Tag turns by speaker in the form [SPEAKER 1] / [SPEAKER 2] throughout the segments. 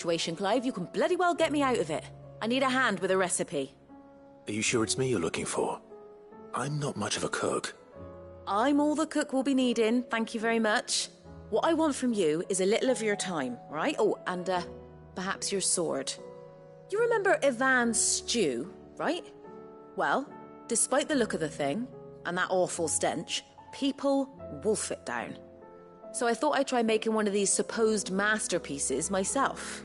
[SPEAKER 1] situation, Clive. You can bloody well get me out of it. I need a hand with a recipe.
[SPEAKER 2] Are you sure it's me you're looking for? I'm not much of a cook.
[SPEAKER 1] I'm all the cook will be needing, thank you very much. What I want from you is a little of your time, right? Oh, and perhaps your sword. You remember Ivan's stew, right? Well, despite the look of the thing, and that awful stench, people wolf it down. So I thought I'd try making one of these supposed masterpieces myself.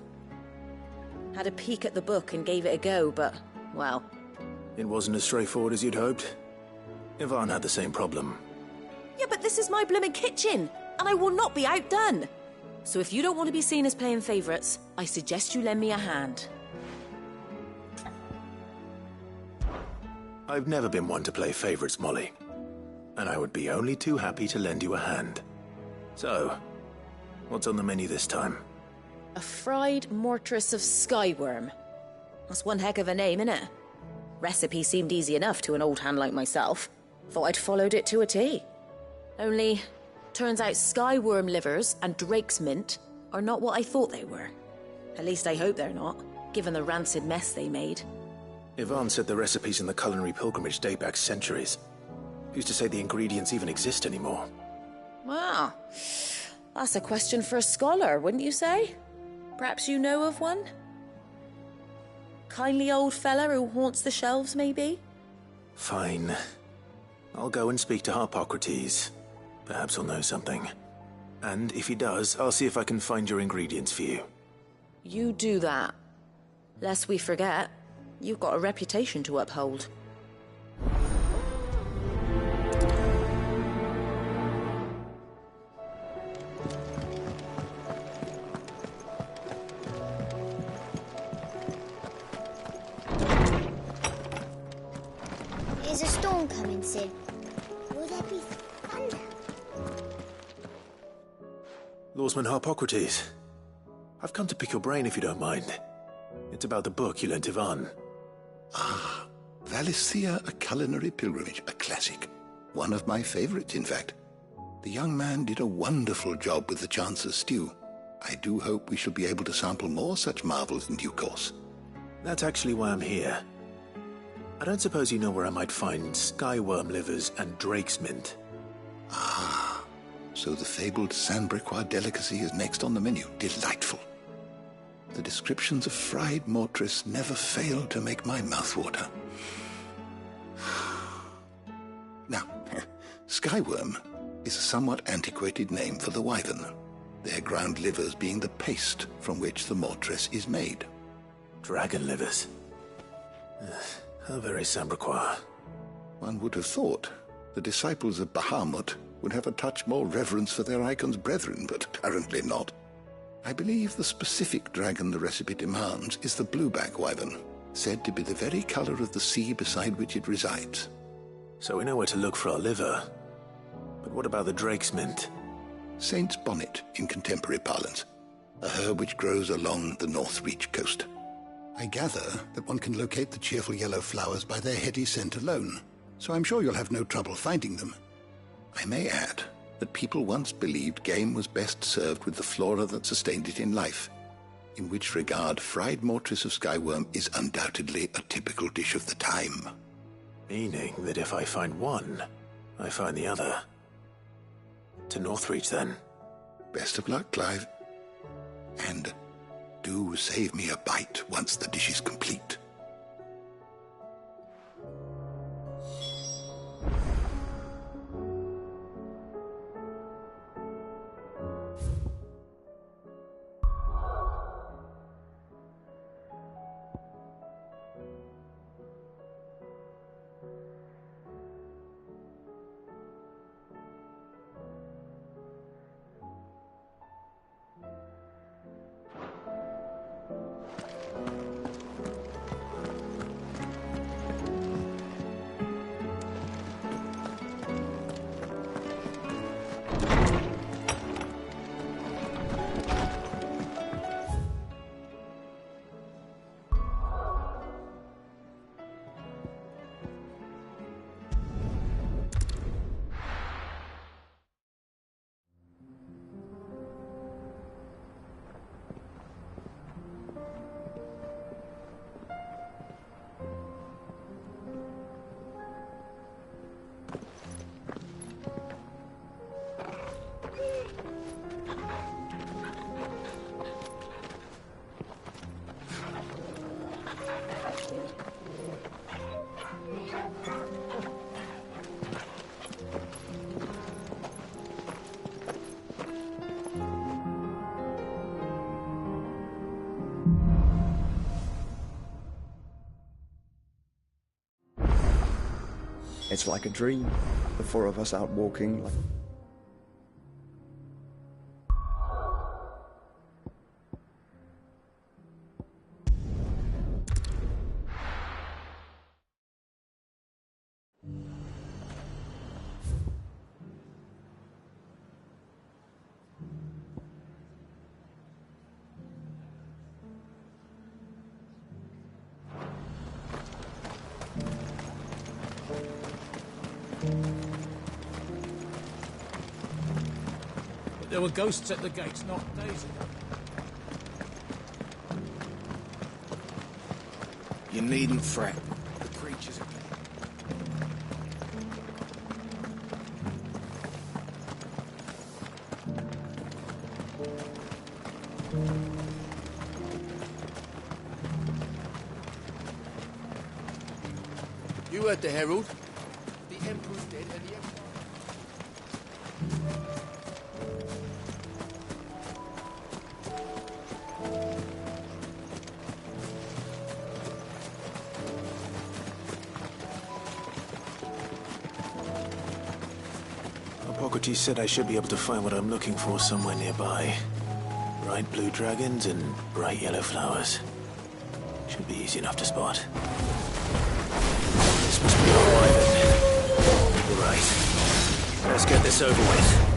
[SPEAKER 1] Had a peek at the book and gave it a go, but, well...
[SPEAKER 2] It wasn't as straightforward as you'd hoped. Ivan had the same problem.
[SPEAKER 1] Yeah, but this is my blooming kitchen, and I will not be outdone. So if you don't want to be seen as playing favourites, I suggest you lend me a hand.
[SPEAKER 2] I've never been one to play favourites, Molly. And I would be only too happy to lend you a hand. So, what's on the menu this time?
[SPEAKER 1] A fried mortress of skyworm. That's one heck of a name, innit? Recipe seemed easy enough to an old hand like myself. Thought I'd followed it to a T. Only, turns out skyworm livers and drake's mint are not what I thought they were. At least I hope they're not, given the rancid mess they made.
[SPEAKER 2] Ivan said the recipes in the culinary pilgrimage date back centuries. Who's to say the ingredients even exist anymore?
[SPEAKER 1] Wow. That's a question for a scholar, wouldn't you say? Perhaps you know of one? Kindly old fella who haunts the shelves, maybe?
[SPEAKER 2] Fine. I'll go and speak to Harpocrates. Perhaps he'll know something. And if he does, I'll see if I can find your ingredients for you.
[SPEAKER 1] You do that. Lest we forget, you've got a reputation to uphold.
[SPEAKER 3] Is a storm coming soon? Will there be thunder?
[SPEAKER 2] Lawsman Harpocrates, I've come to pick your brain if you don't mind. It's about the book you lent Ivan.
[SPEAKER 4] Ah, Valisthea, A Culinary Pilgrimage, a classic. One of my favorites, in fact. The young man did a wonderful job with the Chance's stew. I do hope we shall be able to sample more such marvels in due course.
[SPEAKER 2] That's actually why I'm here. I don't suppose you know where I might find skyworm livers and drake's mint.
[SPEAKER 4] Ah, so the fabled Sandbricois delicacy is next on the menu. Delightful. The descriptions of fried mortress never failed to make my mouth water. Now, skyworm is a somewhat antiquated name for the wyvern, their ground livers being the paste from which the mortress is made.
[SPEAKER 2] Dragon livers. How very Sandbricois.
[SPEAKER 4] One would have thought the disciples of Bahamut would have a touch more reverence for their icon's brethren, but apparently not. I believe the specific dragon the recipe demands is the blueback wyvern, said to be the very color of the sea beside which it resides.
[SPEAKER 2] So we know where to look for our liver. But what about the drake's mint?
[SPEAKER 4] Saint's bonnet in contemporary parlance, a herb which grows along the North Reach coast. I gather that one can locate the cheerful yellow flowers by their heady scent alone, so I'm sure you'll have no trouble finding them. I may add that people once believed game was best served with the flora that sustained it in life, in which regard fried mortress of skyworm is undoubtedly a typical dish of the time.
[SPEAKER 2] Meaning that if I find one, I find the other. To Northreach, then.
[SPEAKER 4] Best of luck, Clive. And do save me a bite once the dish is complete.
[SPEAKER 5] It's like a dream. The four of us out walking.
[SPEAKER 6] There were ghosts at the gates not days ago.
[SPEAKER 7] You needn't fret. The creatures are... You heard the herald. The Emperor's dead and the Empire...
[SPEAKER 2] Hippocrates said I should be able to find what I'm looking for somewhere nearby. Bright blue dragons and bright yellow flowers. Should be easy enough to spot. This must be our wyvern. Right. Let's get this over with.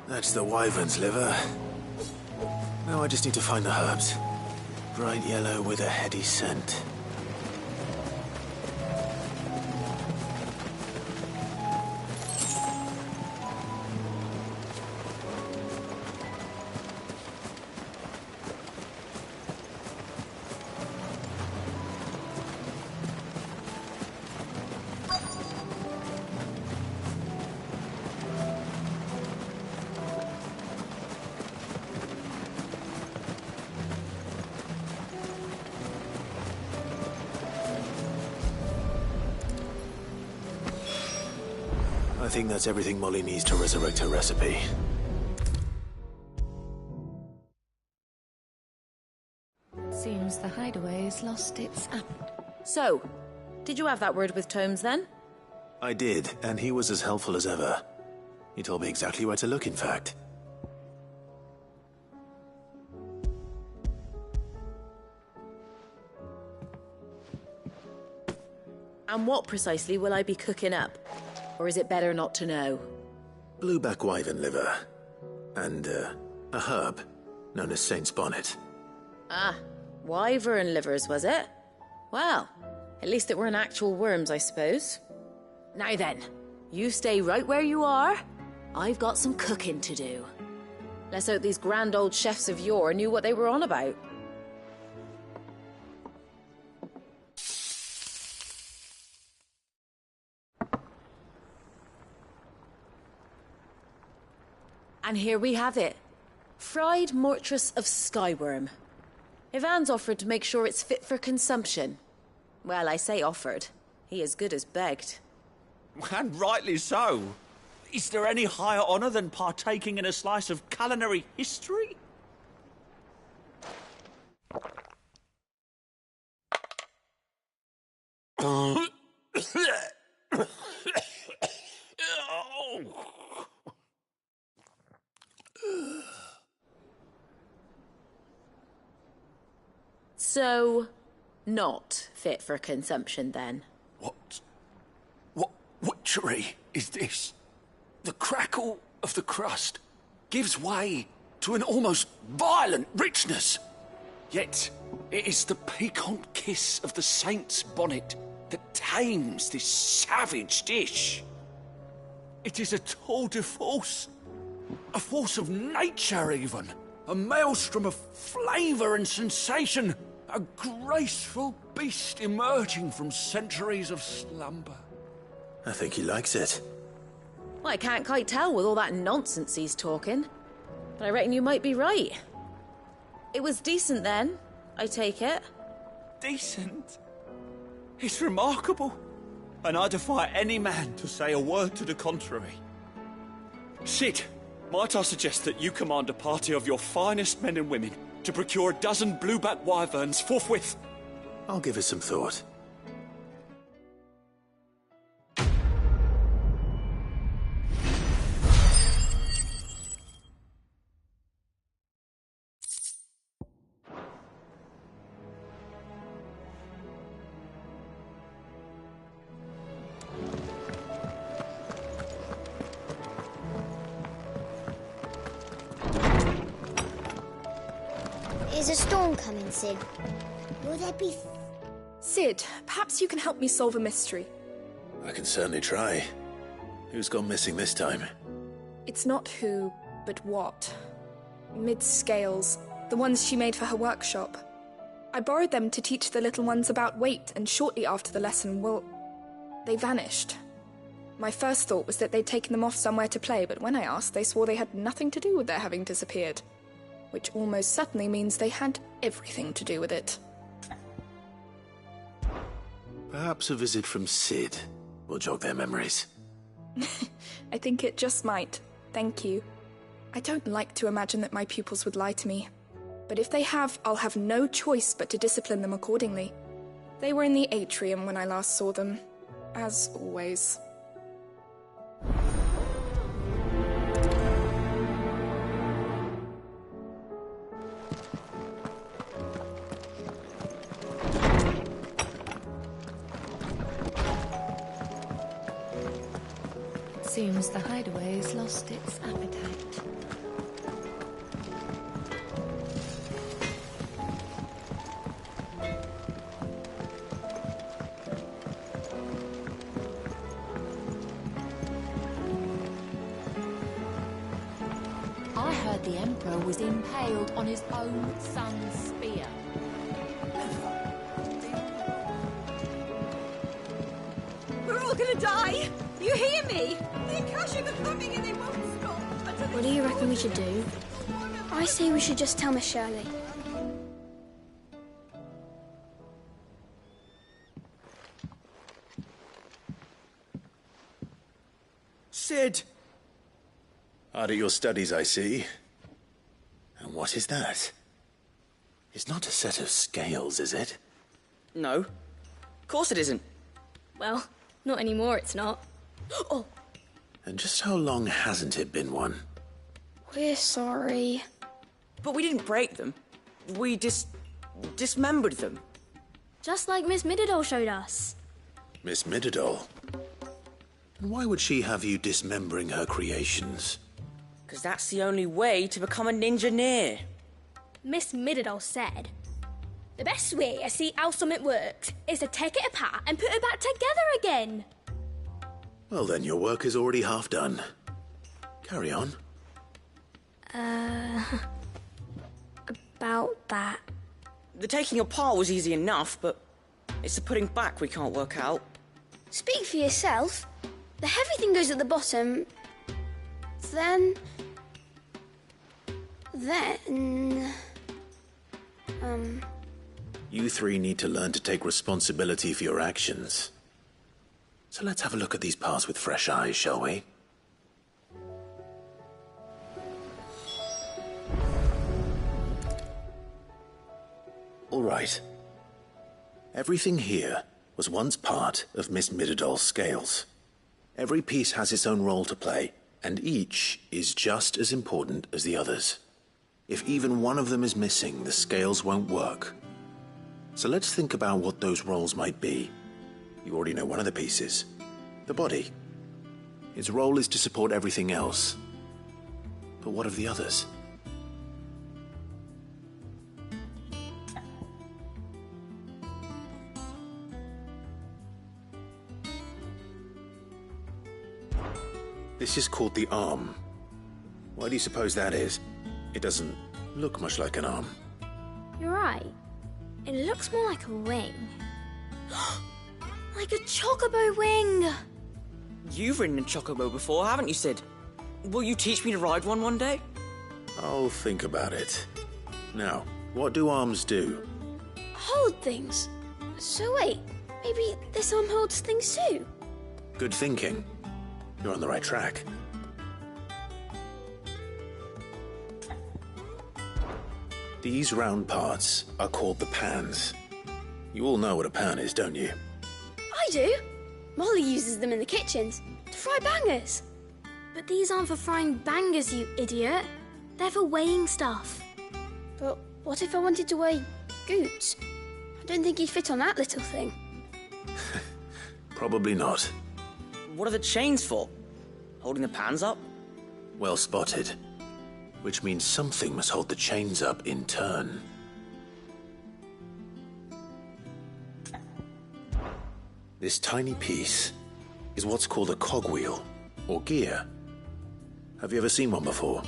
[SPEAKER 2] That's the wyvern's liver. Now I just need to find the herbs. Bright yellow with a heady scent. I think that's everything Molly needs to resurrect her recipe.
[SPEAKER 1] Seems the hideaway's lost its apple. So, did you have that word with Tomes then?
[SPEAKER 2] I did, and he was as helpful as ever. He told me exactly where to look, in fact.
[SPEAKER 1] And what precisely will I be cooking up? Or is it better not to know?
[SPEAKER 2] Blueback wyvern liver. And, a herb known as Saint's Bonnet.
[SPEAKER 1] Ah, wyvern livers, was it? Well, at least it weren't actual worms, I suppose. Now then, you stay right where you are. I've got some cooking to do. Let's hope these grand old chefs of yore knew what they were on about. And here we have it. Fried mortress of skyworm. Ivan's offered to make sure it's fit for consumption. Well, I say offered. He as good as begged.
[SPEAKER 8] And rightly so. Is there any higher honour than partaking in a slice of culinary history?
[SPEAKER 1] So, not fit for consumption then?
[SPEAKER 8] What witchery is this? The crackle of the crust gives way to an almost violent richness. Yet, it is the piquant kiss of the saint's bonnet that tames this savage dish. It is a tour de force, a force of nature even, a maelstrom of flavour and sensation, a graceful beast emerging from centuries of slumber.
[SPEAKER 2] I think he likes it.
[SPEAKER 1] Well, I can't quite tell with all that nonsense he's talking. But I reckon you might be right. It was decent then, I take it.
[SPEAKER 8] Decent? It's remarkable. And I defy any man to say a word to the contrary. Sid, might I suggest that you command a party of your finest men and women to procure a dozen blueback wyverns forthwith?
[SPEAKER 2] I'll give it some thought.
[SPEAKER 3] Is a storm coming, Sid? Will there be...
[SPEAKER 9] Sid, perhaps you can help me solve a mystery.
[SPEAKER 2] I can certainly try. Who's gone missing this time?
[SPEAKER 9] It's not who, but what. Mid's scales, the ones she made for her workshop. I borrowed them to teach the little ones about weight, and shortly after the lesson, well, they vanished. My first thought was that they'd taken them off somewhere to play, but when I asked, they swore they had nothing to do with their having disappeared. Which almost certainly means they had everything to do with it.
[SPEAKER 2] Perhaps a visit from Sid will jog their memories.
[SPEAKER 9] I think it just might. Thank you. I don't like to imagine that my pupils would lie to me. But if they have, I'll have no choice but to discipline them accordingly. They were in the atrium when I last saw them. As always.
[SPEAKER 10] Seems the hideaway's lost its appetite.
[SPEAKER 11] I heard the Emperor was impaled on his own son's spear.
[SPEAKER 12] We're all gonna die! You hear me? The Akashic are coming and they won't stop until
[SPEAKER 3] What do you reckon we should do? I say we should just tell Miss Shirley.
[SPEAKER 8] Sid!
[SPEAKER 2] Hard at your studies, I see. And what is that? It's not a set of scales, is it?
[SPEAKER 13] No. Of course it isn't.
[SPEAKER 14] Well, not anymore, it's not.
[SPEAKER 12] Oh!
[SPEAKER 2] And just how long hasn't it been one?
[SPEAKER 3] We're sorry.
[SPEAKER 13] But we didn't break them. We dismembered them.
[SPEAKER 14] Just like Miss Mididol showed us.
[SPEAKER 2] Miss Mididol? And why would she have you dismembering her creations?
[SPEAKER 13] Because that's the only way to become a ninja-neer.
[SPEAKER 14] Miss Mididol said, the best way to see how something works is to take it apart and put it back together again.
[SPEAKER 2] Well then, your work is already half done. Carry on.
[SPEAKER 3] About that.
[SPEAKER 13] The taking apart was easy enough, but it's the putting back we can't work out.
[SPEAKER 3] Speak for yourself. The heavy thing goes at the bottom. Then Then...
[SPEAKER 2] You three need to learn to take responsibility for your actions. So let's have a look at these paths with fresh eyes, shall we? All right. Everything here was once part of Miss Midadol's scales. Every piece has its own role to play, and each is just as important as the others. If even one of them is missing, the scales won't work. So let's think about what those roles might be. You already know one of the pieces. The body. Its role is to support everything else. But what of the others? This is called the arm. Why do you suppose that is? It doesn't look much like an arm.
[SPEAKER 14] You're right. It looks more like a wing. Like a chocobo wing!
[SPEAKER 13] You've ridden a chocobo before, haven't you, Sid? Will you teach me to ride one day?
[SPEAKER 2] I'll think about it. Now, what do arms do?
[SPEAKER 14] Hold things. So wait, maybe this arm holds things too?
[SPEAKER 2] Good thinking. You're on the right track. These round parts are called the pans. You all know what a pan is, don't you?
[SPEAKER 14] I do. Molly uses them in the kitchens to fry bangers. But these aren't for frying bangers, you idiot. They're for weighing stuff. But what if I wanted to weigh Goots? I don't think he'd fit on that little thing.
[SPEAKER 2] Probably not.
[SPEAKER 13] What are the chains for? Holding the pans up?
[SPEAKER 2] Well spotted. Which means something must hold the chains up in turn. This tiny piece is what's called a cogwheel, or gear. Have you ever seen one before?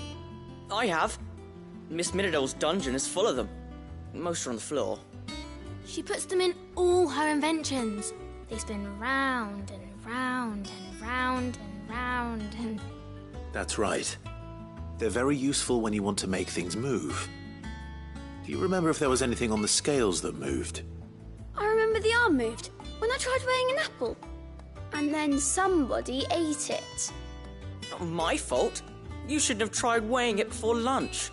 [SPEAKER 13] I have. Miss Midadol's dungeon is full of them. Most are on the floor.
[SPEAKER 14] She puts them in all her inventions. They spin round and round and round and round and...
[SPEAKER 2] That's right. They're very useful when you want to make things move. Do you remember if there was anything on the scales that moved?
[SPEAKER 14] I remember the arm moved when I tried weighing an apple. And then somebody ate it.
[SPEAKER 13] Not my fault. You shouldn't have tried weighing it before lunch.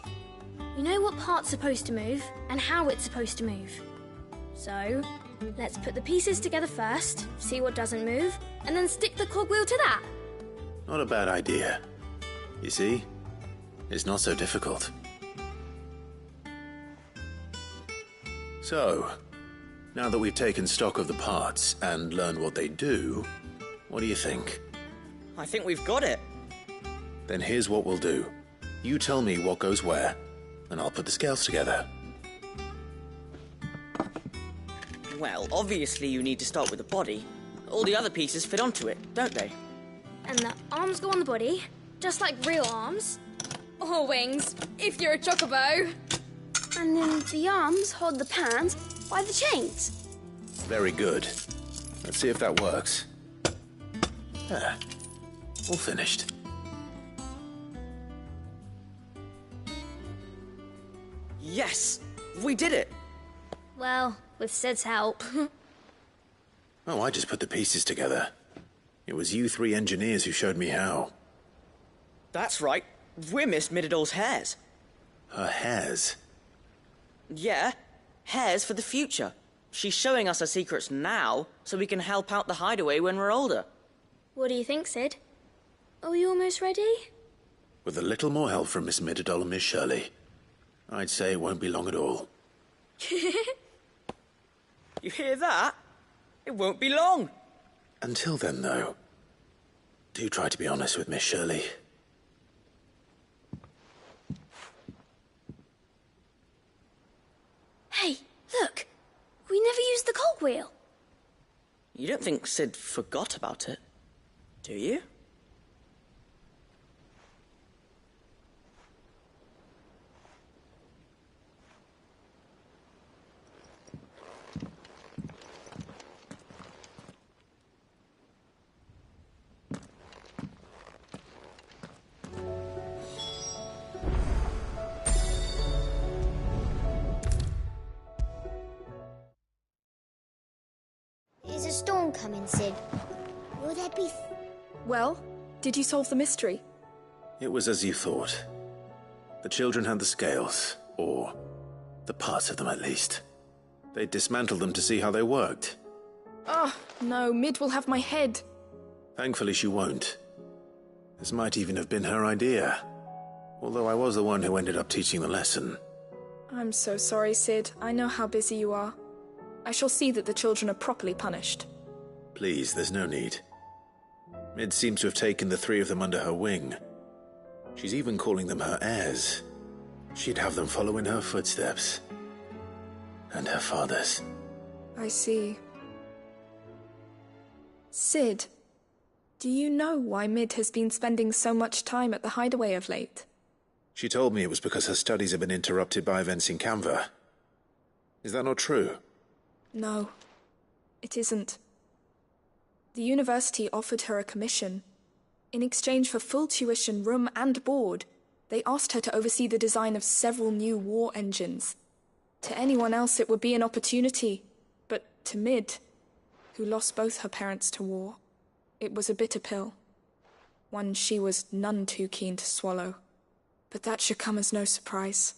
[SPEAKER 14] You know what part's supposed to move and how it's supposed to move. So, let's put the pieces together first, see what doesn't move, and then stick the cogwheel to that.
[SPEAKER 2] Not a bad idea. You see? It's not so difficult. So, now that we've taken stock of the parts and learned what they do, what do you think?
[SPEAKER 13] I think we've got it.
[SPEAKER 2] Then here's what we'll do. You tell me what goes where, and I'll put the scales together.
[SPEAKER 13] Well, obviously you need to start with the body. All the other pieces fit onto it, don't they?
[SPEAKER 14] And the arms go on the body, just like real arms. Or wings, if you're a chocobo. And then the arms hold the pans by the chains.
[SPEAKER 2] Very good. Let's see if that works. There. All finished.
[SPEAKER 13] Yes! We did it!
[SPEAKER 14] Well, with Sid's help.
[SPEAKER 2] Oh, I just put the pieces together. It was you three engineers who showed me how.
[SPEAKER 13] That's right. We're Miss Midadol's hares.
[SPEAKER 2] Her hairs?
[SPEAKER 13] Yeah, hares for the future. She's showing us her secrets now, so we can help out the hideaway when we're older.
[SPEAKER 14] What do you think, Sid? Are we almost ready?
[SPEAKER 2] With a little more help from Miss Midadol and Miss Shirley, I'd say it won't be long at all.
[SPEAKER 13] You hear that? It won't be long.
[SPEAKER 2] Until then, though, do try to be honest with Miss Shirley.
[SPEAKER 14] Hey, look! We never used the cogwheel.
[SPEAKER 13] You don't think Sid forgot about it, do you?
[SPEAKER 3] I'm coming, Sid. Will there be...
[SPEAKER 9] Well, did you solve the mystery?
[SPEAKER 2] It was as you thought. The children had the scales, or the parts of them at least. They dismantled them to see how they worked.
[SPEAKER 9] Oh, no, Mid will have my head.
[SPEAKER 2] Thankfully she won't. This might even have been her idea. Although I was the one who ended up teaching the lesson.
[SPEAKER 9] I'm so sorry, Sid. I know how busy you are. I shall see that the children are properly punished.
[SPEAKER 2] Please, there's no need. Mid seems to have taken the three of them under her wing. She's even calling them her heirs. She'd have them follow in her footsteps. And her father's.
[SPEAKER 9] I see. Sid, do you know why Mid has been spending so much time at the hideaway of late?
[SPEAKER 2] She told me it was because her studies have been interrupted by events in Canva. Is that not true?
[SPEAKER 9] No, it isn't. The university offered her a commission. In exchange for full tuition, room and board, they asked her to oversee the design of several new war engines. To anyone else it would be an opportunity, but to Mid, who lost both her parents to war, it was a bitter pill. One she was none too keen to swallow. But that should come as no surprise.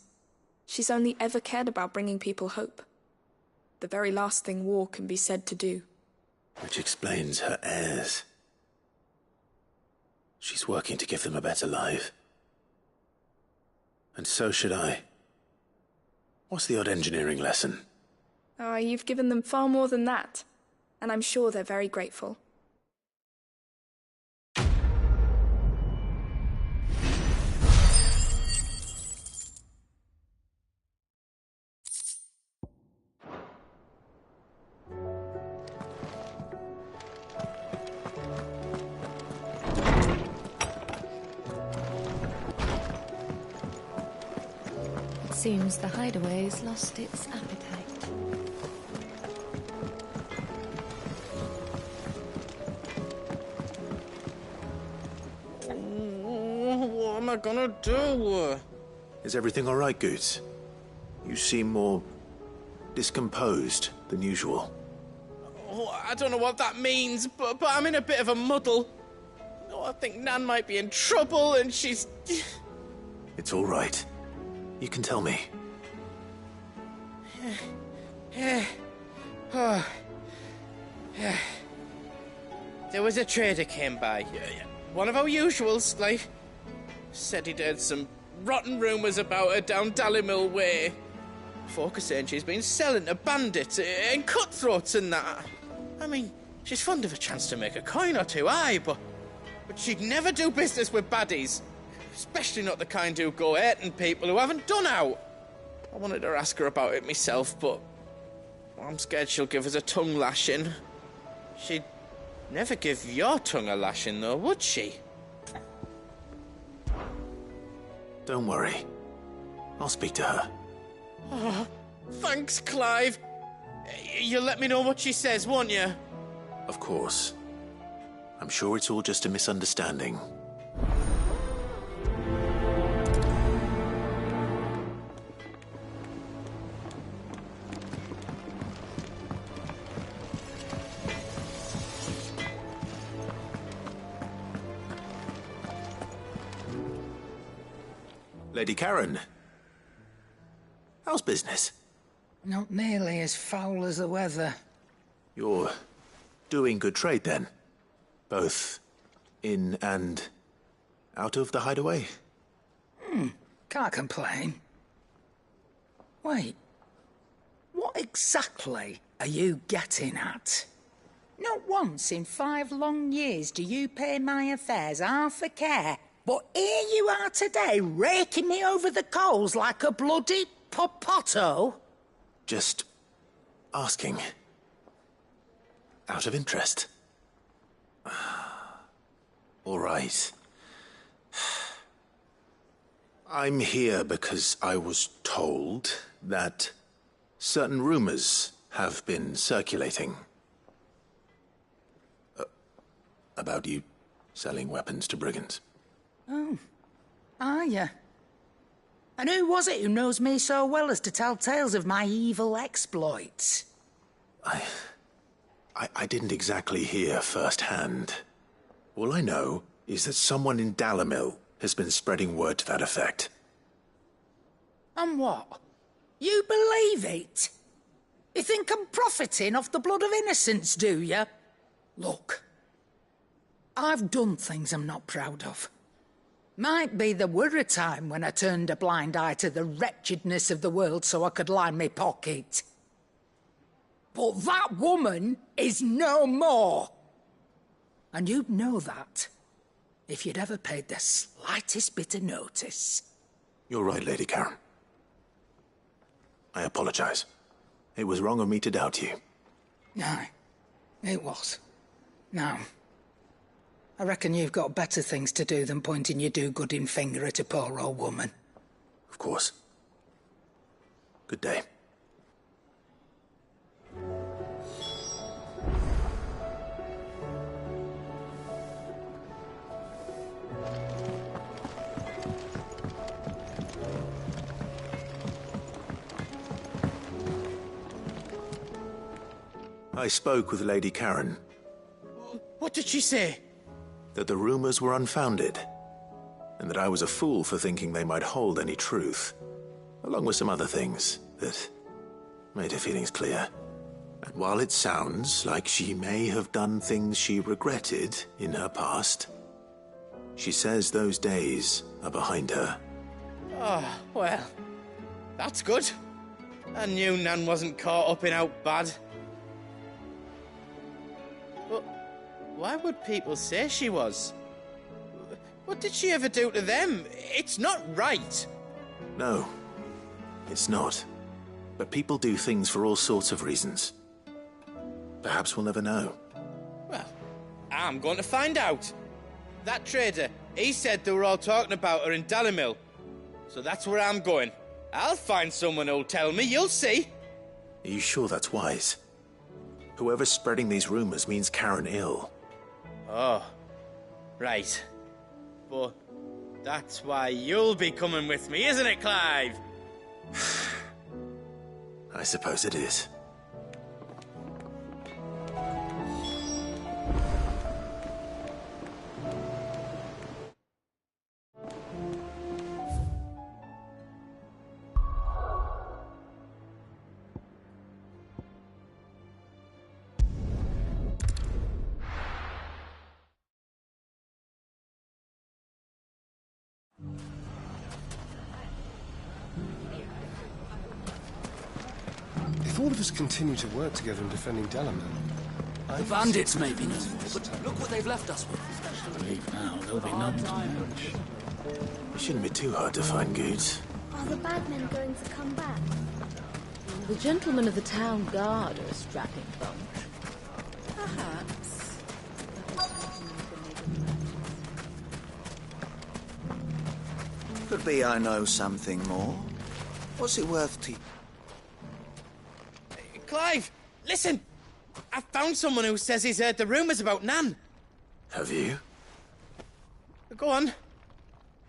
[SPEAKER 9] She's only ever cared about bringing people hope. The very last thing war can be said to do.
[SPEAKER 2] Which explains her heirs. She's working to give them a better life. And so should I. What's the odd engineering lesson?
[SPEAKER 9] Ah, you've given them far more than that. And I'm sure they're very grateful.
[SPEAKER 10] Seems the hideaway's lost its appetite.
[SPEAKER 13] What am I gonna do?
[SPEAKER 2] Is everything all right, Goots? You seem more discomposed than usual.
[SPEAKER 15] Oh, I don't know what that means, but I'm in a bit of a muddle. Oh, I think Nan might be in trouble and she's...
[SPEAKER 2] It's all right. You can tell me.
[SPEAKER 15] There was a trader came by. One of our usuals, like... Said he'd heard some rotten rumours about her down Dallymill Way. Folk are saying she's been selling to bandits and cutthroats and that. I mean, she's fond of a chance to make a coin or two, aye, but she'd never do business with baddies. Especially not the kind who go hurting people who haven't done out. I wanted to ask her about it myself, but I'm scared she'll give us a tongue lashing. She'd never give your tongue a lashing, though, would she?
[SPEAKER 2] Don't worry. I'll speak to her.
[SPEAKER 15] Oh, thanks, Clive. You'll let me know what she says, won't you?
[SPEAKER 2] Of course. I'm sure it's all just a misunderstanding. Lady Karen, how's business?
[SPEAKER 6] Not nearly as foul as the weather.
[SPEAKER 2] You're doing good trade, then? Both in and out of the hideaway?
[SPEAKER 6] Can't complain. Wait, what exactly are you getting at? Not once in 5 long years do you pay my affairs half a care. But here you are today, raking me over the coals like a bloody popoto.
[SPEAKER 2] Just asking. Out of interest. All right. I'm here because I was told that certain rumors have been circulating. About you selling weapons to brigands.
[SPEAKER 6] Oh, are you? And who was it who knows me so well as to tell tales of my evil exploits?
[SPEAKER 2] I I didn't exactly hear firsthand. All I know is that someone in Dalimil has been spreading word to that effect.
[SPEAKER 6] And what? You believe it? You think I'm profiting off the blood of innocents, do you? Look, I've done things I'm not proud of. Might be there were a time when I turned a blind eye to the wretchedness of the world so I could line my pocket. But that woman is no more. And you'd know that if you'd ever paid the slightest bit of notice.
[SPEAKER 2] You're right, Lady Karen. I apologize. It was wrong of me to doubt you.
[SPEAKER 6] No, it was. Now, I reckon you've got better things to do than pointing your do-gooding finger at a poor old woman.
[SPEAKER 2] Of course. Good day. I spoke with Lady Karen.
[SPEAKER 15] What did she say?
[SPEAKER 2] That the rumors were unfounded, and that I was a fool for thinking they might hold any truth, along with some other things that made her feelings clear. And while it sounds like she may have done things she regretted in her past, she says those days are behind her.
[SPEAKER 15] Oh, well, that's good. I knew Nan wasn't caught up in out bad. But why would people say she was? What did she ever do to them? It's not right.
[SPEAKER 2] No, it's not. But people do things for all sorts of reasons. Perhaps we'll never know.
[SPEAKER 15] Well, I'm going to find out. That trader, he said they were all talking about her in Dalimil. So that's where I'm going. I'll find someone who'll tell me, you'll see.
[SPEAKER 2] Are you sure that's wise? Whoever's spreading these rumors means Karen ill.
[SPEAKER 15] Oh, right. But that's why you'll be coming with me, isn't it, Clive?
[SPEAKER 2] I suppose it is.
[SPEAKER 16] If all of us continue to work together in defending Dalimil,
[SPEAKER 8] The bandits may be no more, but look what they've left us with.
[SPEAKER 17] I believe now there'll be none to match.
[SPEAKER 2] It shouldn't be too hard to find goods.
[SPEAKER 3] Are the bad men going to come back?
[SPEAKER 1] The gentlemen of the town guard are a strapping bunch. Perhaps.
[SPEAKER 18] Could be I know something more. What's it worth to you?
[SPEAKER 15] Clive, listen! I found someone who says he's heard the rumours about Nan.
[SPEAKER 2] Have you?
[SPEAKER 15] Go on.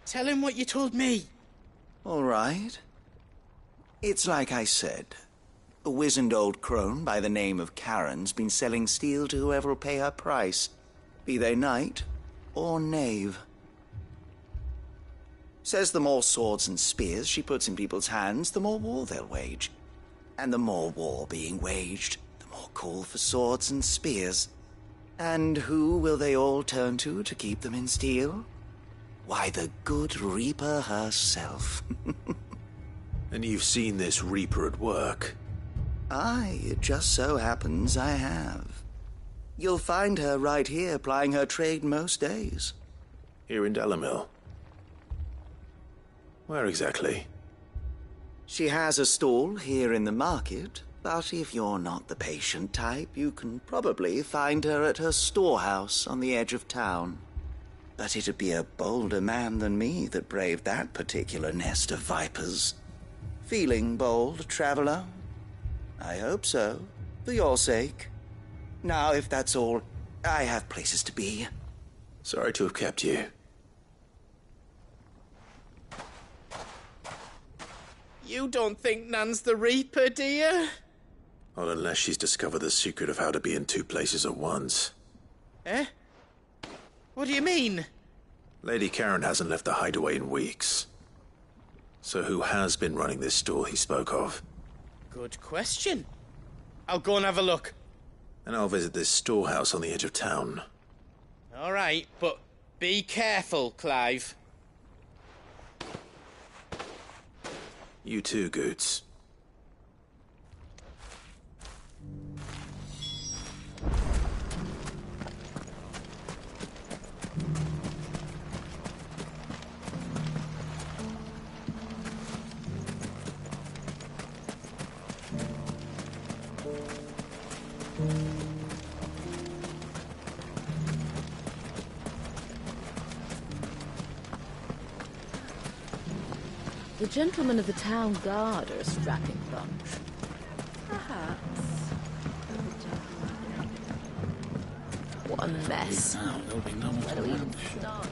[SPEAKER 15] Tell him what you told me.
[SPEAKER 18] All right. It's like I said. A wizened old crone by the name of Karen's been selling steel to whoever'll pay her price, be they knight or knave. Says the more swords and spears she puts in people's hands, the more war they'll wage. And the more war being waged, the more call for swords and spears. And who will they all turn to keep them in steel? Why, the good Reaper herself.
[SPEAKER 2] And you've seen this Reaper at work?
[SPEAKER 18] Aye, it just so happens I have. You'll find her right here plying her trade most days.
[SPEAKER 2] Here in Dalimil? Where exactly?
[SPEAKER 18] She has a stall here in the market, but if you're not the patient type, you can probably find her at her storehouse on the edge of town. But it'd be a bolder man than me that braved that particular nest of vipers. Feeling bold, traveler? I hope so, for your sake. Now, if that's all, I have places to be.
[SPEAKER 2] Sorry to have kept you.
[SPEAKER 15] You don't think Nan's the Reaper, do you?
[SPEAKER 2] Not unless she's discovered the secret of how to be in two places at once.
[SPEAKER 15] Eh? What do you mean?
[SPEAKER 2] Lady Karen hasn't left the hideaway in weeks. So who has been running this store he spoke of?
[SPEAKER 15] Good question. I'll go and have a look.
[SPEAKER 2] And I'll visit this storehouse on the edge of town.
[SPEAKER 15] All right, but be careful, Clive.
[SPEAKER 2] You too, Goots.
[SPEAKER 1] The gentlemen of the town guard are a strapping bunch.
[SPEAKER 12] Perhaps.
[SPEAKER 1] What a mess.
[SPEAKER 17] Now there'll be no one
[SPEAKER 1] Where
[SPEAKER 17] to
[SPEAKER 1] do we even
[SPEAKER 17] manage.
[SPEAKER 1] start?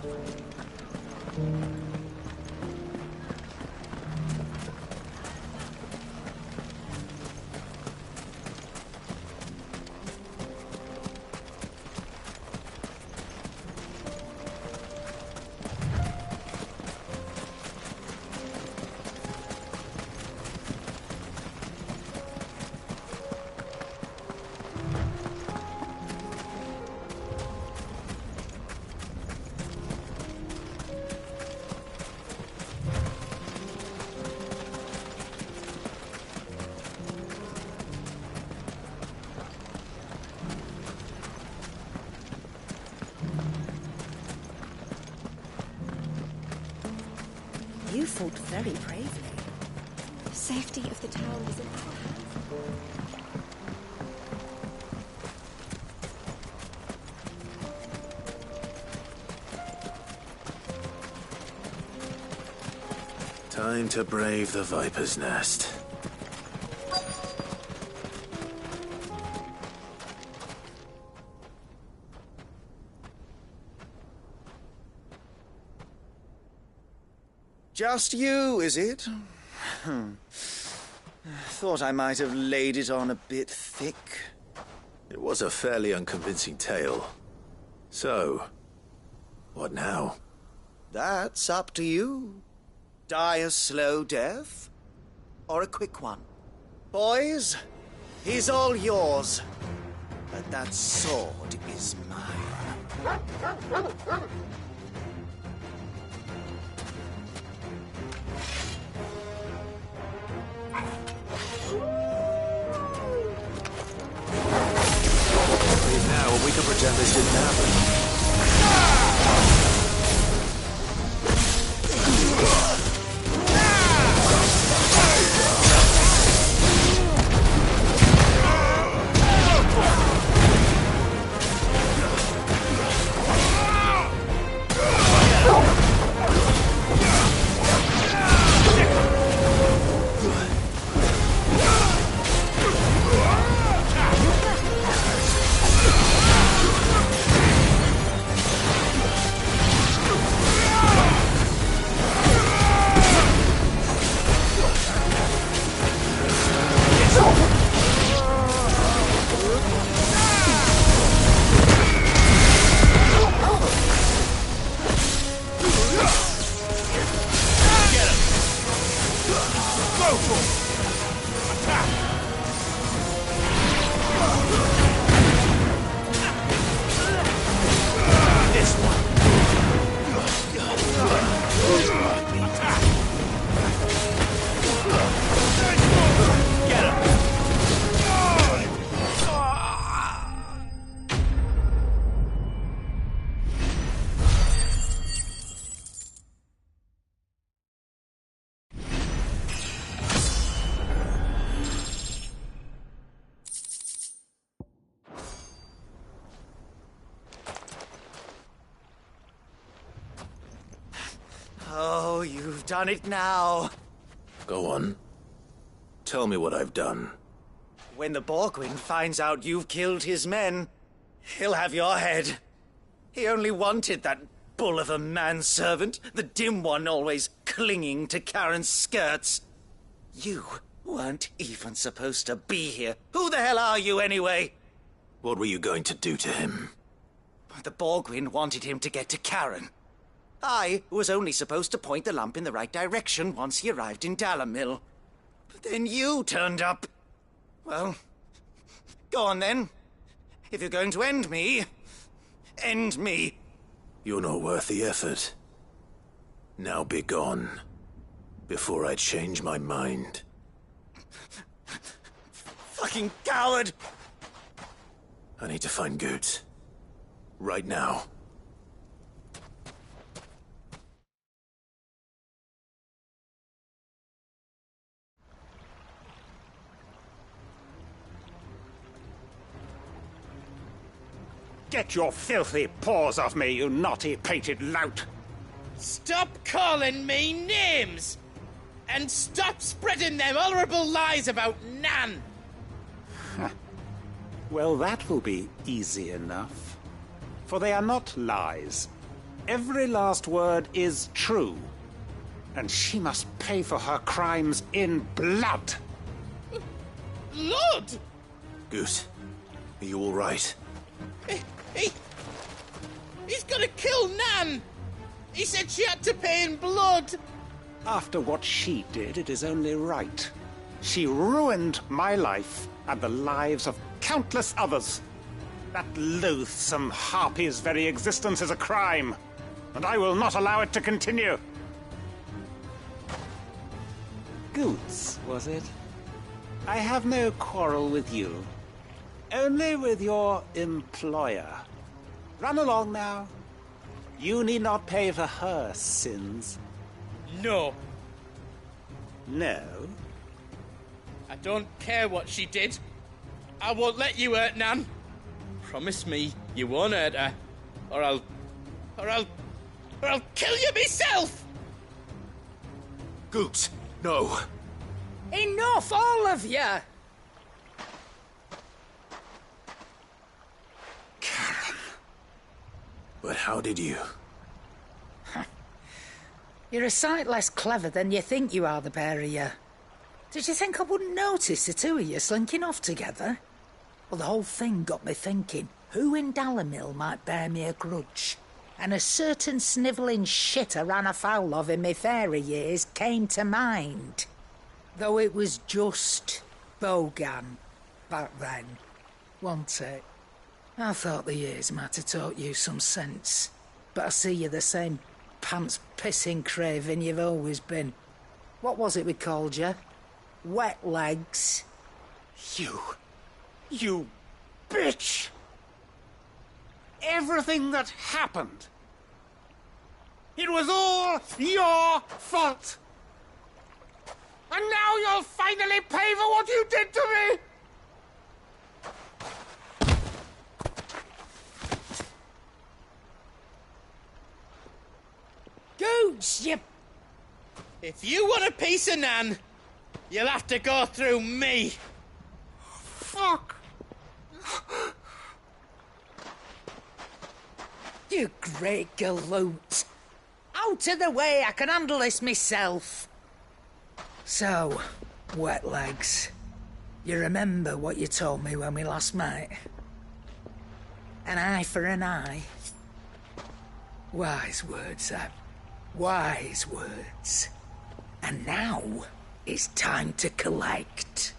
[SPEAKER 12] You fought very bravely.
[SPEAKER 9] The safety of the town is in our hands.
[SPEAKER 2] Time to brave the Viper's Nest.
[SPEAKER 18] Just you, is it? Thought I might have laid it on a bit thick.
[SPEAKER 2] It was a fairly unconvincing tale. So, what now?
[SPEAKER 18] That's up to you. Die a slow death, or a quick one. Boys, he's all yours. But that sword is mine.
[SPEAKER 2] Leave now, and we can pretend this didn't happen.
[SPEAKER 18] Oh, you've done it now.
[SPEAKER 2] Go on. Tell me what I've done.
[SPEAKER 18] When the Borgwyn finds out you've killed his men, he'll have your head. He only wanted that bull of a manservant, the dim one always clinging to Karen's skirts. You weren't even supposed to be here. Who the hell are you, anyway?
[SPEAKER 2] What were you going to do to him?
[SPEAKER 18] The Borgwyn wanted him to get to Karen. I was only supposed to point the lamp in the right direction once he arrived in Dalamil. But then you turned up. Well, go on then. If you're going to end me, end me.
[SPEAKER 2] You're not worth the effort. Now be gone, before I change my mind.
[SPEAKER 18] Fucking coward!
[SPEAKER 2] I need to find Goods. Right now.
[SPEAKER 19] Get your filthy paws off me, you naughty-pated lout!
[SPEAKER 15] Stop calling me names! And stop spreading them horrible lies about Nan!
[SPEAKER 19] Well, that will be easy enough. For they are not lies. Every last word is true. And she must pay for her crimes in blood.
[SPEAKER 15] Blood?
[SPEAKER 2] Goose, are you all right?
[SPEAKER 15] He's gonna kill Nan! He said she had to pay in blood!
[SPEAKER 19] After what she did, it is only right. She ruined my life and the lives of countless others. That loathsome harpy's very existence is a crime, and I will not allow it to continue. Goots, was it? I have no quarrel with you. Only with your employer. Run along now. You need not pay for her sins.
[SPEAKER 15] No.
[SPEAKER 19] No?
[SPEAKER 15] I don't care what she did. I won't let you hurt Nan. Promise me you won't hurt her, or I'll kill you myself!
[SPEAKER 2] Goots, no.
[SPEAKER 6] Enough, all of you!
[SPEAKER 2] But how did you?
[SPEAKER 6] You're a sight less clever than you think you are, the pair of you. Did you think I wouldn't notice the two of you slinking off together? Well, the whole thing got me thinking, who in Dalamil might bear me a grudge? And a certain snivelling shit I ran afoul of in my fairy years came to mind. Though it was just Bogan back then, wasn't it? I thought the years might have taught you some sense, but I see you're the same pants-pissing craven you've always been. What was it we called you? Wet legs?
[SPEAKER 19] You bitch! Everything that happened, it was all your fault! And now you'll finally pay for what you did to me!
[SPEAKER 6] Gooch, you...
[SPEAKER 15] If you want a piece of Nan, you'll have to go through me.
[SPEAKER 19] Fuck!
[SPEAKER 6] You great galoot. Out of the way, I can handle this myself. So, wet legs, you remember what you told me when we last met? An eye for an eye. Wise words, that. Wise words. And now, it's time to collect.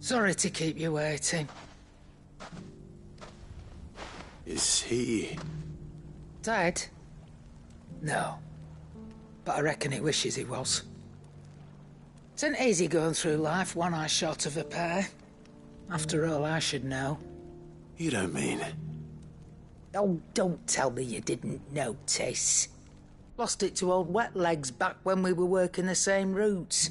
[SPEAKER 6] Sorry to keep you waiting.
[SPEAKER 2] Is he...
[SPEAKER 6] Dead? No. But I reckon he wishes he was. It ain't easy going through life one eye short of a pair. After all, I should know.
[SPEAKER 2] You don't mean...
[SPEAKER 6] Oh, don't tell me you didn't notice. Lost it to old Wet Legs back when we were working the same routes.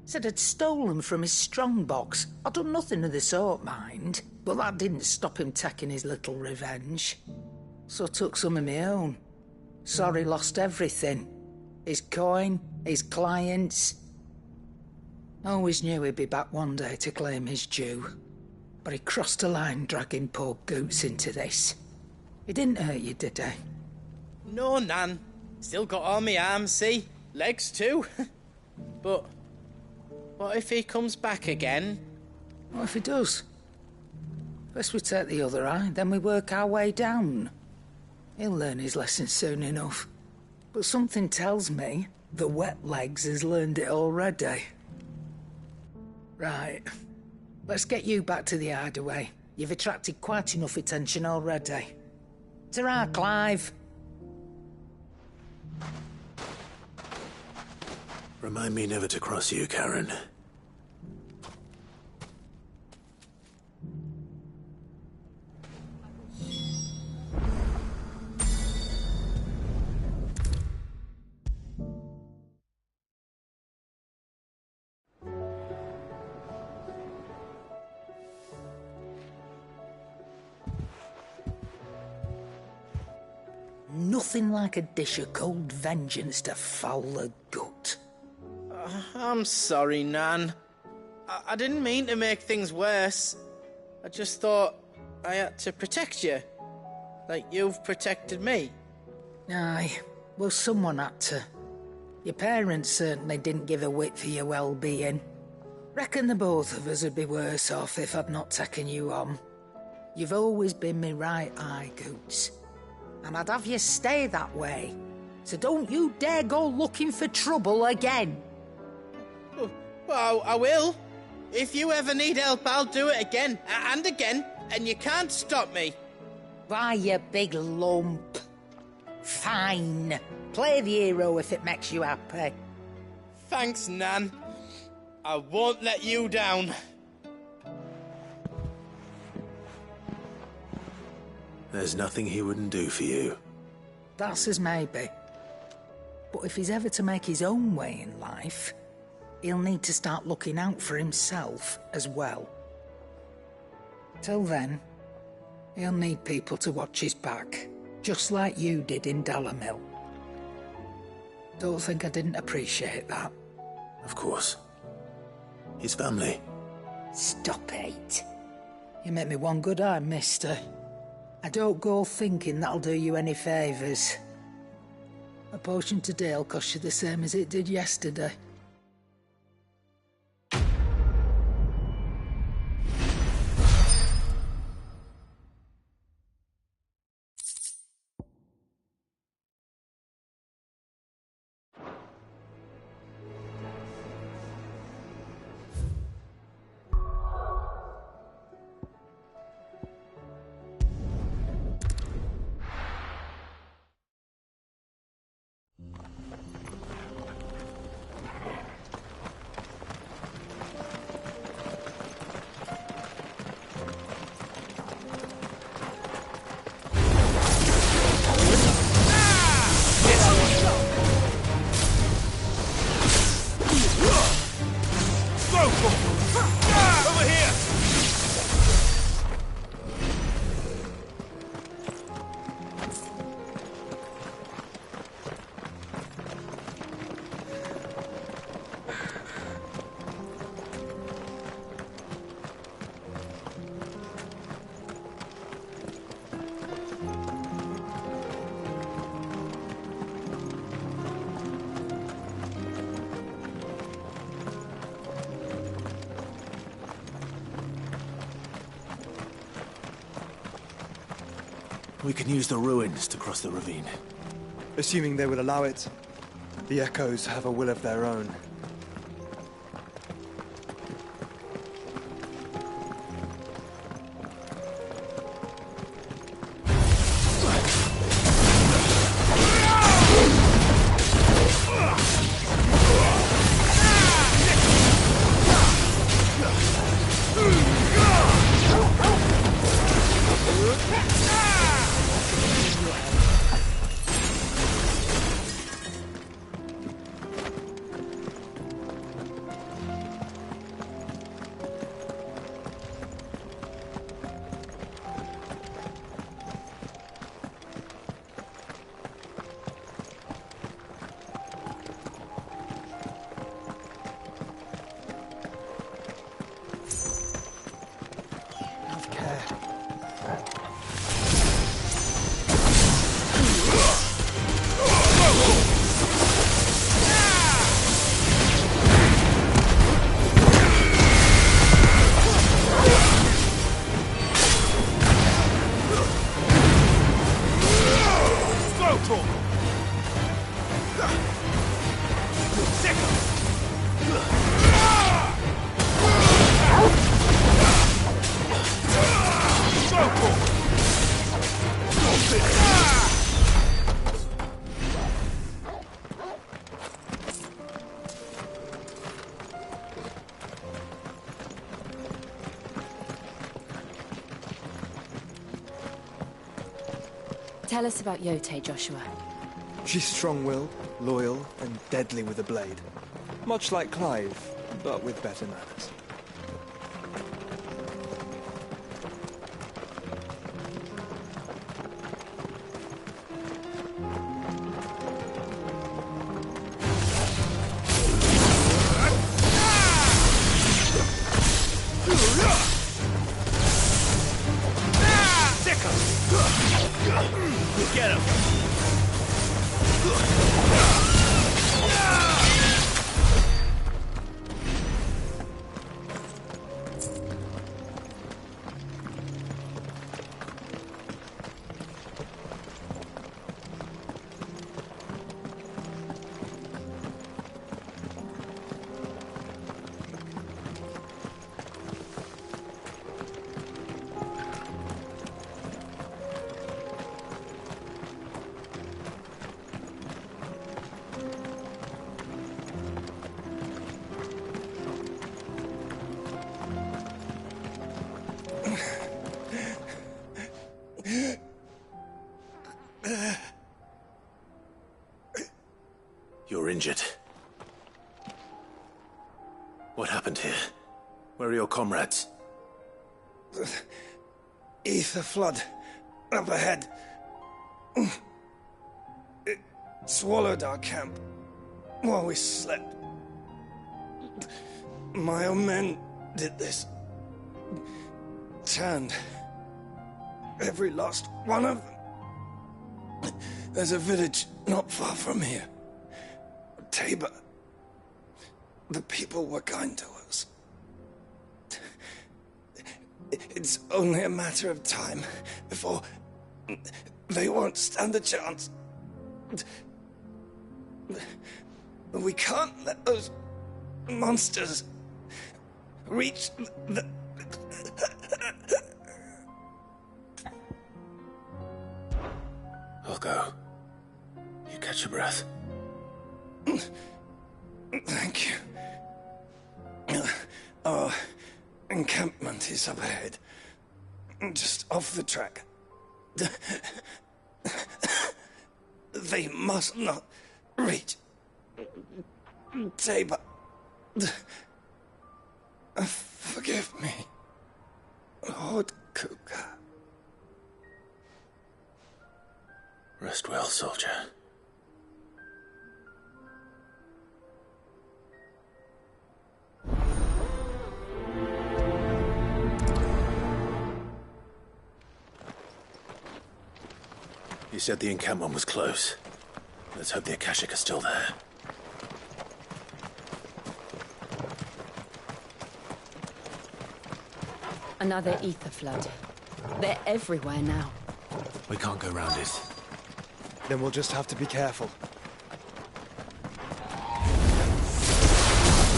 [SPEAKER 6] Said I'd stolen from his strongbox. I'd done nothing of the sort, mind. But that didn't stop him taking his little revenge. So I took some of my own. Sorry lost everything. his coin, his clients. Always knew he'd be back one day to claim his due. But he crossed a line dragging poor Goots into this. He didn't hurt you, did he?
[SPEAKER 15] No, Nan. Still got all my arms, see? Legs too. But what if he comes back again?
[SPEAKER 6] What if he does? First we take the other eye, then we work our way down. He'll learn his lesson soon enough. But something tells me the wet legs has learned it already. Right. Let's get you back to the hideaway. You've attracted quite enough attention already. Ta-ra, Clive.
[SPEAKER 2] Remind me never to cross you, Karen.
[SPEAKER 6] Nothing like a dish of cold vengeance to foul the gut.
[SPEAKER 15] I'm sorry, Nan. I didn't mean to make things worse. I just thought I had to protect you. Like you've protected me.
[SPEAKER 6] Aye, well, someone had to. Your parents certainly didn't give a whit for your well-being. Reckon the both of us would be worse off if I'd not taken you on. You've always been me right eye, Goots. And I'd have you stay that way. So don't you dare go looking for trouble again.
[SPEAKER 15] Well, I will. If you ever need help, I'll do it again and again, and you can't stop me.
[SPEAKER 6] Why, you big lump. Fine. Play the hero if it makes you happy.
[SPEAKER 15] Thanks, Nan. I won't let you down.
[SPEAKER 2] There's nothing he wouldn't do for you.
[SPEAKER 6] That's as maybe. But if he's ever to make his own way in life, he'll need to start looking out for himself as well. Till then, he'll need people to watch his back, just like you did in Dalamil. Don't think I didn't appreciate that.
[SPEAKER 2] Of course. His family.
[SPEAKER 6] Stop it. You make me one good eye, mister. I don't go thinking that'll do you any favours. A potion today'll cost you the same as it did yesterday.
[SPEAKER 8] Over here!
[SPEAKER 2] We can use the ruins to cross the ravine.
[SPEAKER 5] Assuming they would allow it. The Echoes have a will of their own.
[SPEAKER 10] Tell us about Yote, Joshua.
[SPEAKER 5] She's strong-willed, loyal, and deadly with a blade. Much like Clive, but with better manners.
[SPEAKER 8] Get him!
[SPEAKER 2] You're injured. What happened here? Where are your comrades?
[SPEAKER 5] Ether flood. Up ahead. It swallowed our camp while we slept. My own men did this. Turned every last one of them. There's a village not far from here. Tabor. The people were kind to us. It's only a matter of time before they won't stand a chance. We can't let those monsters reach the...
[SPEAKER 2] I'll go. You catch your breath.
[SPEAKER 5] Thank you. Our encampment is up ahead. Just off the track. They must not reach Tabor. Forgive me, Lord Kuka.
[SPEAKER 2] Rest well, soldier. You said the encampment was close. Let's hope the Akashic are still there.
[SPEAKER 10] Another ether flood. They're everywhere now.
[SPEAKER 2] We can't go round it.
[SPEAKER 5] Then we'll just have to be careful.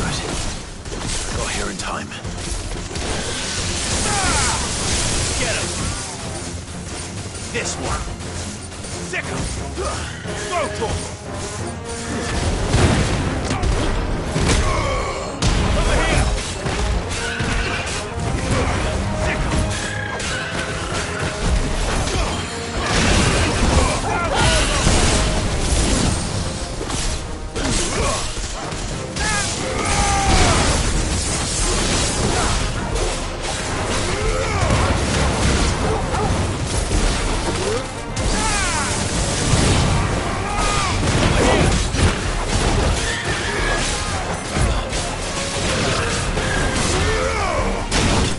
[SPEAKER 2] Right. Got here in time.
[SPEAKER 8] Get him! This one! Sick him! Throw to him! Over here! Sick him!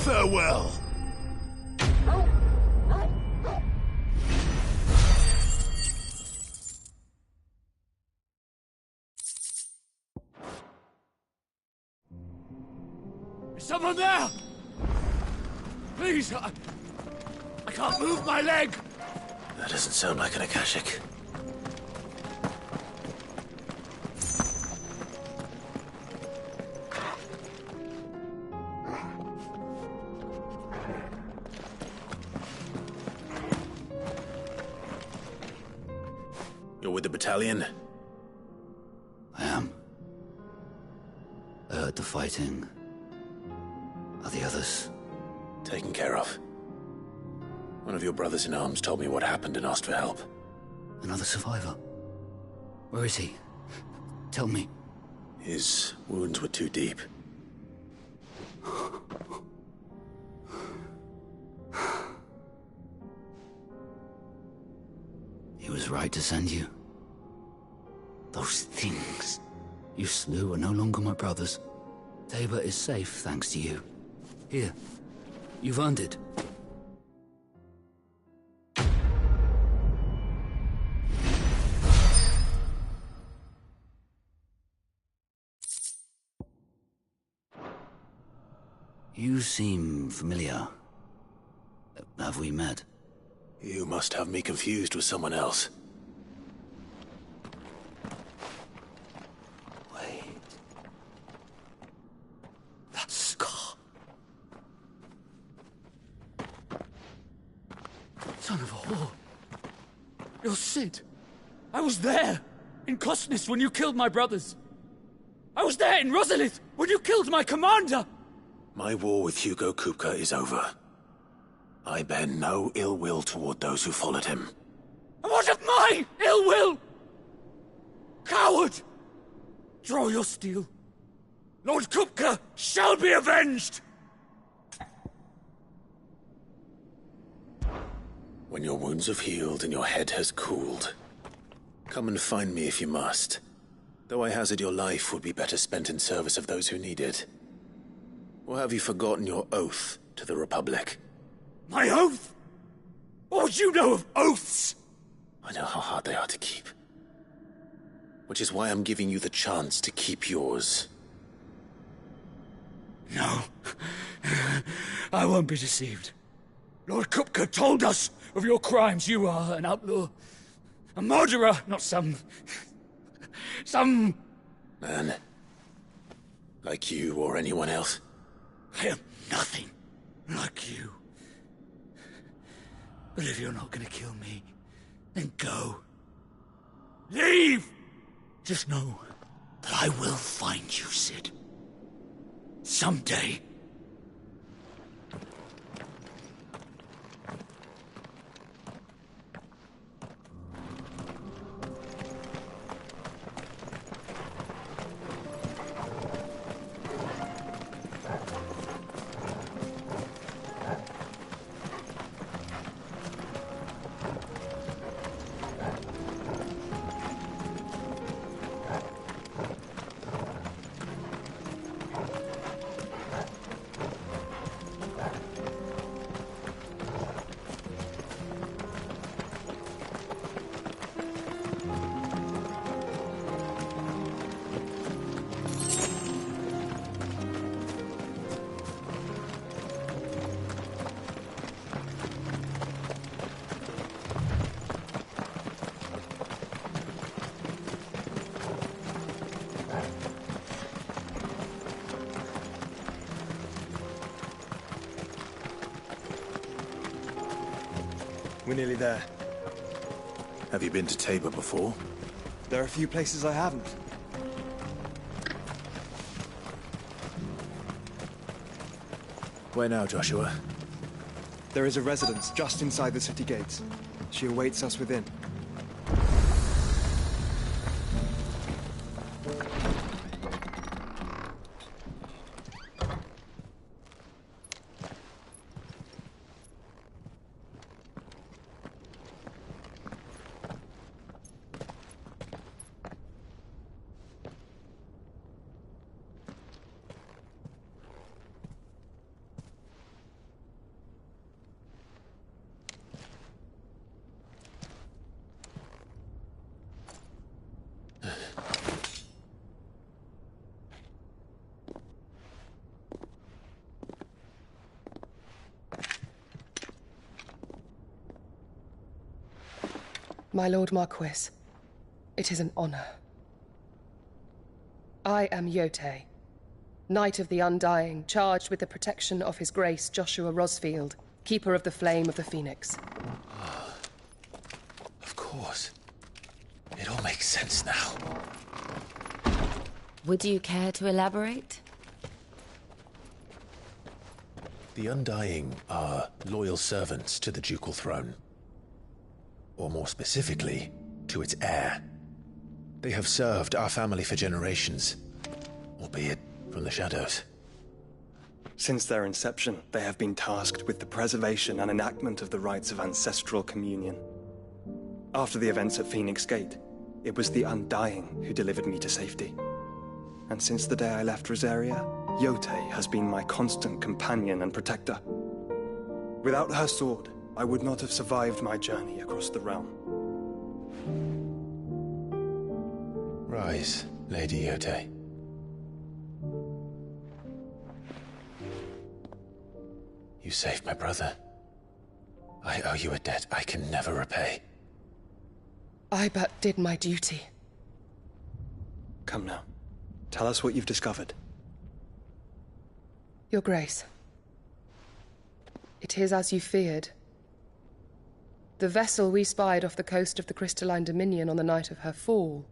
[SPEAKER 8] Farewell. Is someone there? Please, I can't move my leg.
[SPEAKER 2] That doesn't sound like an Akashic. You're with the battalion?
[SPEAKER 20] I am. I heard the fighting. Are the others?
[SPEAKER 2] Taken care of. One of your brothers-in-arms told me what happened and asked for help.
[SPEAKER 20] Another survivor? Where is he? Tell me.
[SPEAKER 2] His wounds were too deep.
[SPEAKER 20] He was right to send you. Those things you slew are no longer my brothers. Tabor is safe thanks to you. Here, you've earned it. You seem familiar. Have we met?
[SPEAKER 2] You must have me confused with someone else.
[SPEAKER 20] Wait. That scar.
[SPEAKER 8] Son of a whore. You're Sid. I was there, in Costness, when you killed my brothers. I was there in Rosalith, when you killed my commander.
[SPEAKER 2] My war with Hugo Kupka is over. I bear no ill will toward those who followed him.
[SPEAKER 8] And what of my ill will? Coward! Draw your steel. Lord Kupka shall be avenged!
[SPEAKER 2] When your wounds have healed and your head has cooled, come and find me if you must. Though I hazard your life would be better spent in service of those who need it. Or have you forgotten your oath to the Republic?
[SPEAKER 8] My oath? What would you know of oaths?
[SPEAKER 2] I know how hard they are to keep. Which is why I'm giving you the chance to keep yours.
[SPEAKER 8] No. I won't be deceived. Lord Kupka told us of your crimes. You are an outlaw. A murderer, not some
[SPEAKER 2] man. Like you or anyone else.
[SPEAKER 8] I am nothing like you. But if you're not gonna kill me, then go. Leave! Just know that I will find you, Sid. Someday.
[SPEAKER 5] We're nearly there.
[SPEAKER 2] Have you been to Tabor before?
[SPEAKER 5] There are a few places I haven't.
[SPEAKER 2] Where now, Joshua?
[SPEAKER 5] There is a residence just inside the city gates. She awaits us within.
[SPEAKER 21] My Lord Marquis, it is an honor. I am Yote, Knight of the Undying, charged with the protection of His Grace Joshua Rosfield, Keeper of the Flame of the Phoenix.
[SPEAKER 2] Of course. It all makes sense now.
[SPEAKER 11] Would you care to elaborate?
[SPEAKER 2] The Undying are loyal servants to the ducal throne. Or more specifically, to its heir. They have served our family for generations, albeit from the shadows.
[SPEAKER 4] Since their inception, they have been tasked with the preservation and enactment of the rites of ancestral communion. After the events at Phoenix Gate, it was the Undying who delivered me to safety. And since the day I left Rosaria, Yote has been my constant companion and protector. Without her sword, I would not have survived my journey across the realm.
[SPEAKER 2] Rise, Lady Yote. You saved my brother. I owe you a debt I can never repay.
[SPEAKER 21] I but did my duty.
[SPEAKER 4] Come now. Tell us what you've discovered.
[SPEAKER 21] Your Grace. It is as you feared. The vessel we spied off the coast of the Crystalline Dominion on the night of her fall.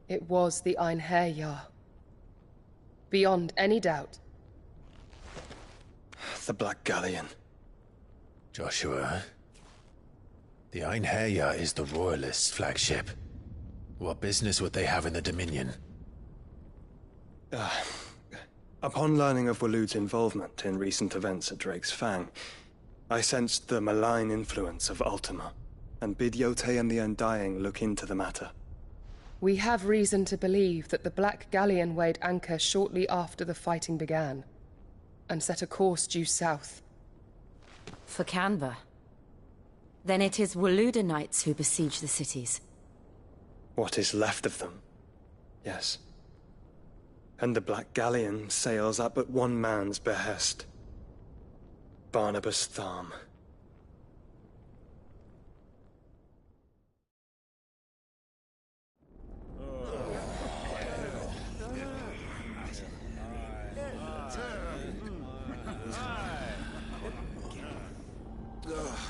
[SPEAKER 21] It was the Einherjar. Beyond any doubt.
[SPEAKER 4] The Black Galleon.
[SPEAKER 2] Joshua, the Einherjar is the Royalists' flagship. What business would they have in the Dominion?
[SPEAKER 4] Upon learning of Waloed's involvement in recent events at Drake's Fang, I sensed the malign influence of Ultima, and bid Yote and the Undying look into the matter.
[SPEAKER 21] We have reason to believe that the Black Galleon weighed anchor shortly after the fighting began, and set a course due south.
[SPEAKER 22] For Canva. Then it is Waloed Knights who besiege the cities.
[SPEAKER 4] What is left of them? Yes. And the Black Galleon sails at but one man's behest. Barnabas Tharm.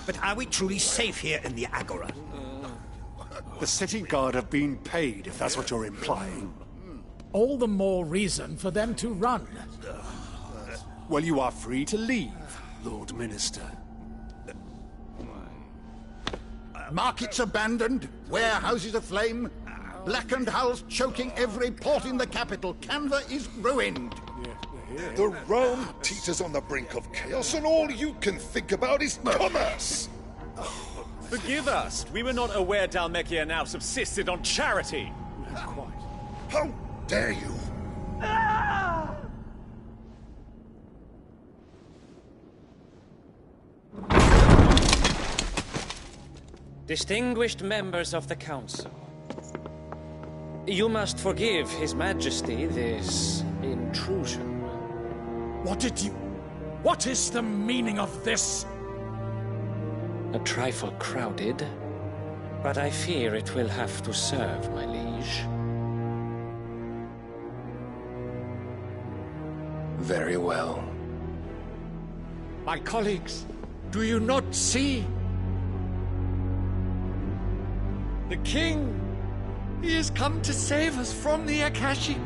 [SPEAKER 23] But are we truly safe here in the Agora?
[SPEAKER 24] The city guard have been paid, if that's what you're implying.
[SPEAKER 17] All the more reason for them to run.
[SPEAKER 24] Well, you are free to leave, Lord Minister.
[SPEAKER 25] Markets abandoned, warehouses aflame, blackened hulls choking every port in the capital. Canva is ruined.
[SPEAKER 26] The realm teeters on the brink of chaos, and all you can think about is commerce!
[SPEAKER 27] Forgive us. We were not aware Dhalmekia now subsisted on charity.
[SPEAKER 26] How dare you?
[SPEAKER 28] Distinguished members of the Council, you must forgive His Majesty this intrusion.
[SPEAKER 17] What is the meaning of this?
[SPEAKER 28] A trifle crowded, but I fear it will have to serve, my liege.
[SPEAKER 26] Very well.
[SPEAKER 17] My colleagues, do you not see? The King! He has come to save us from the Akashic!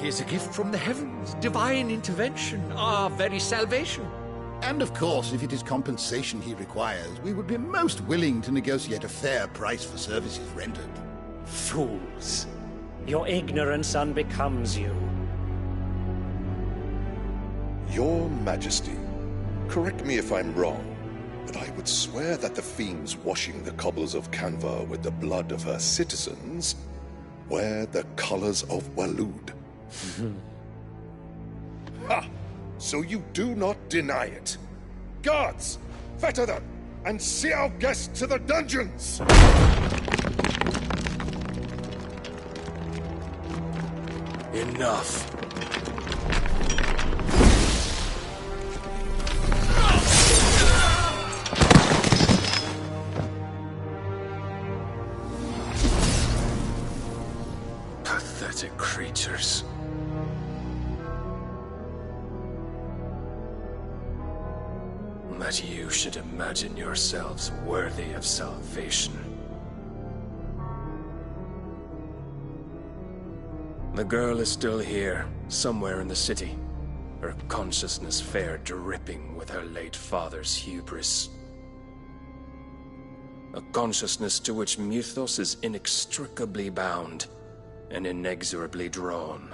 [SPEAKER 17] He is a gift from the heavens, divine intervention, our very salvation.
[SPEAKER 25] And of course, if it is compensation he requires, we would be most willing to negotiate a fair price for services rendered.
[SPEAKER 29] Fools. Your ignorance unbecomes you.
[SPEAKER 26] Your Majesty, correct me if I'm wrong, but I would swear that the fiends washing the cobbles of Canva with the blood of her citizens wear the colors of Waloed. Ha! So you do not deny it. Guards, fetter them, and see our guests to the dungeons!
[SPEAKER 8] Enough. Pathetic creatures.
[SPEAKER 1] that you should imagine yourselves worthy of salvation. The girl is still here, somewhere in the city, her consciousness fair dripping with her late father's hubris. A consciousness to which Mythos is inextricably bound and inexorably drawn.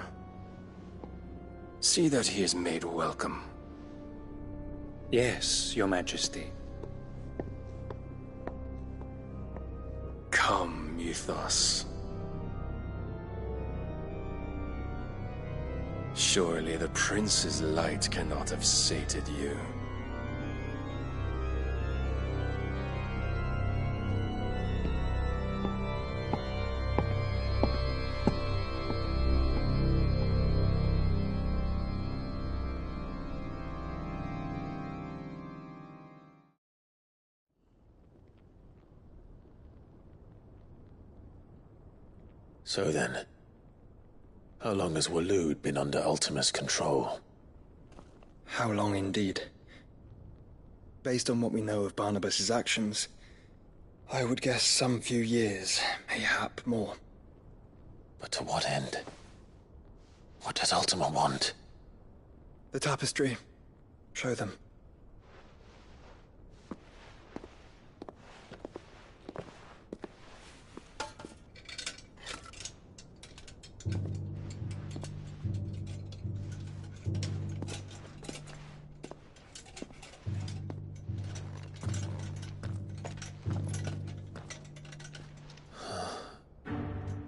[SPEAKER 1] See that he is made welcome.
[SPEAKER 28] Yes, Your Majesty.
[SPEAKER 1] Come, Mythos. Surely the prince's light cannot have sated you.
[SPEAKER 2] So then, how long has Waloed been under Ultima's control?
[SPEAKER 4] How long indeed? Based on what we know of Barnabas's actions, I would guess some few years, mayhap more.
[SPEAKER 2] But to what end? What does Ultima want?
[SPEAKER 4] The tapestry. Show them.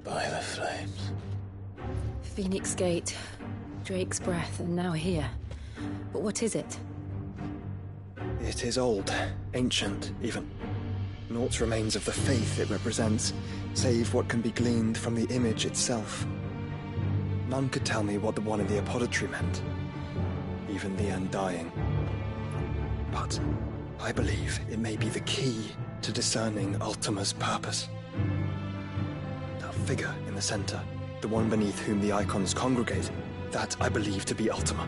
[SPEAKER 2] By the flames.
[SPEAKER 22] Phoenix Gate, Drake's Breath, and now here. But what is it?
[SPEAKER 4] It is old, ancient, even. Naught remains of the faith it represents, save what can be gleaned from the image itself. None could tell me what the one in the apothecary meant, even the Undying. But I believe it may be the key to discerning Ultima's purpose. That figure in the center, the one beneath whom the icons congregate, that I believe to be Ultima.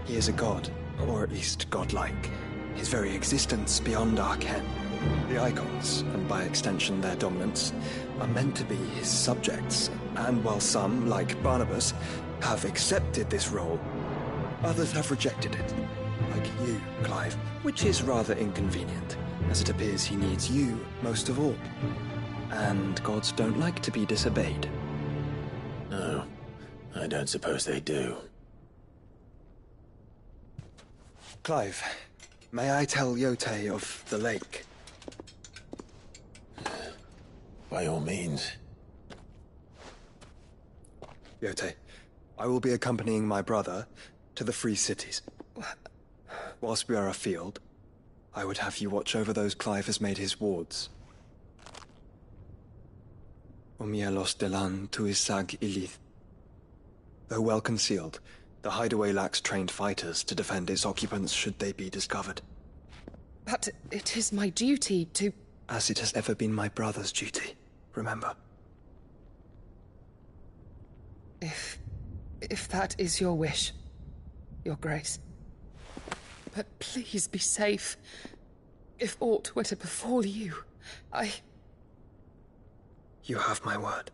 [SPEAKER 4] He is a god, or at least godlike, his very existence beyond our ken. The icons, and by extension their dominants, are meant to be his subjects, and while some, like Barnabas, have accepted this role, others have rejected it, like you, Clive, which is rather inconvenient, as it appears he needs you most of all. And gods don't like to be disobeyed.
[SPEAKER 2] No, I don't suppose they do.
[SPEAKER 4] Clive, may I tell Yote of the lake?
[SPEAKER 2] By all means.
[SPEAKER 4] Yote, I will be accompanying my brother to the Free Cities. Whilst we are afield, I would have you watch over those Clive has made his wards. Omielos delan tuisag ilith. Though well concealed, the hideaway lacks trained fighters to defend its occupants should they be discovered.
[SPEAKER 21] But it is my duty to...
[SPEAKER 4] As it has ever been my brother's duty, remember.
[SPEAKER 21] If that is your wish, Your Grace. But please be safe. If aught were to befall you,
[SPEAKER 4] You have my word.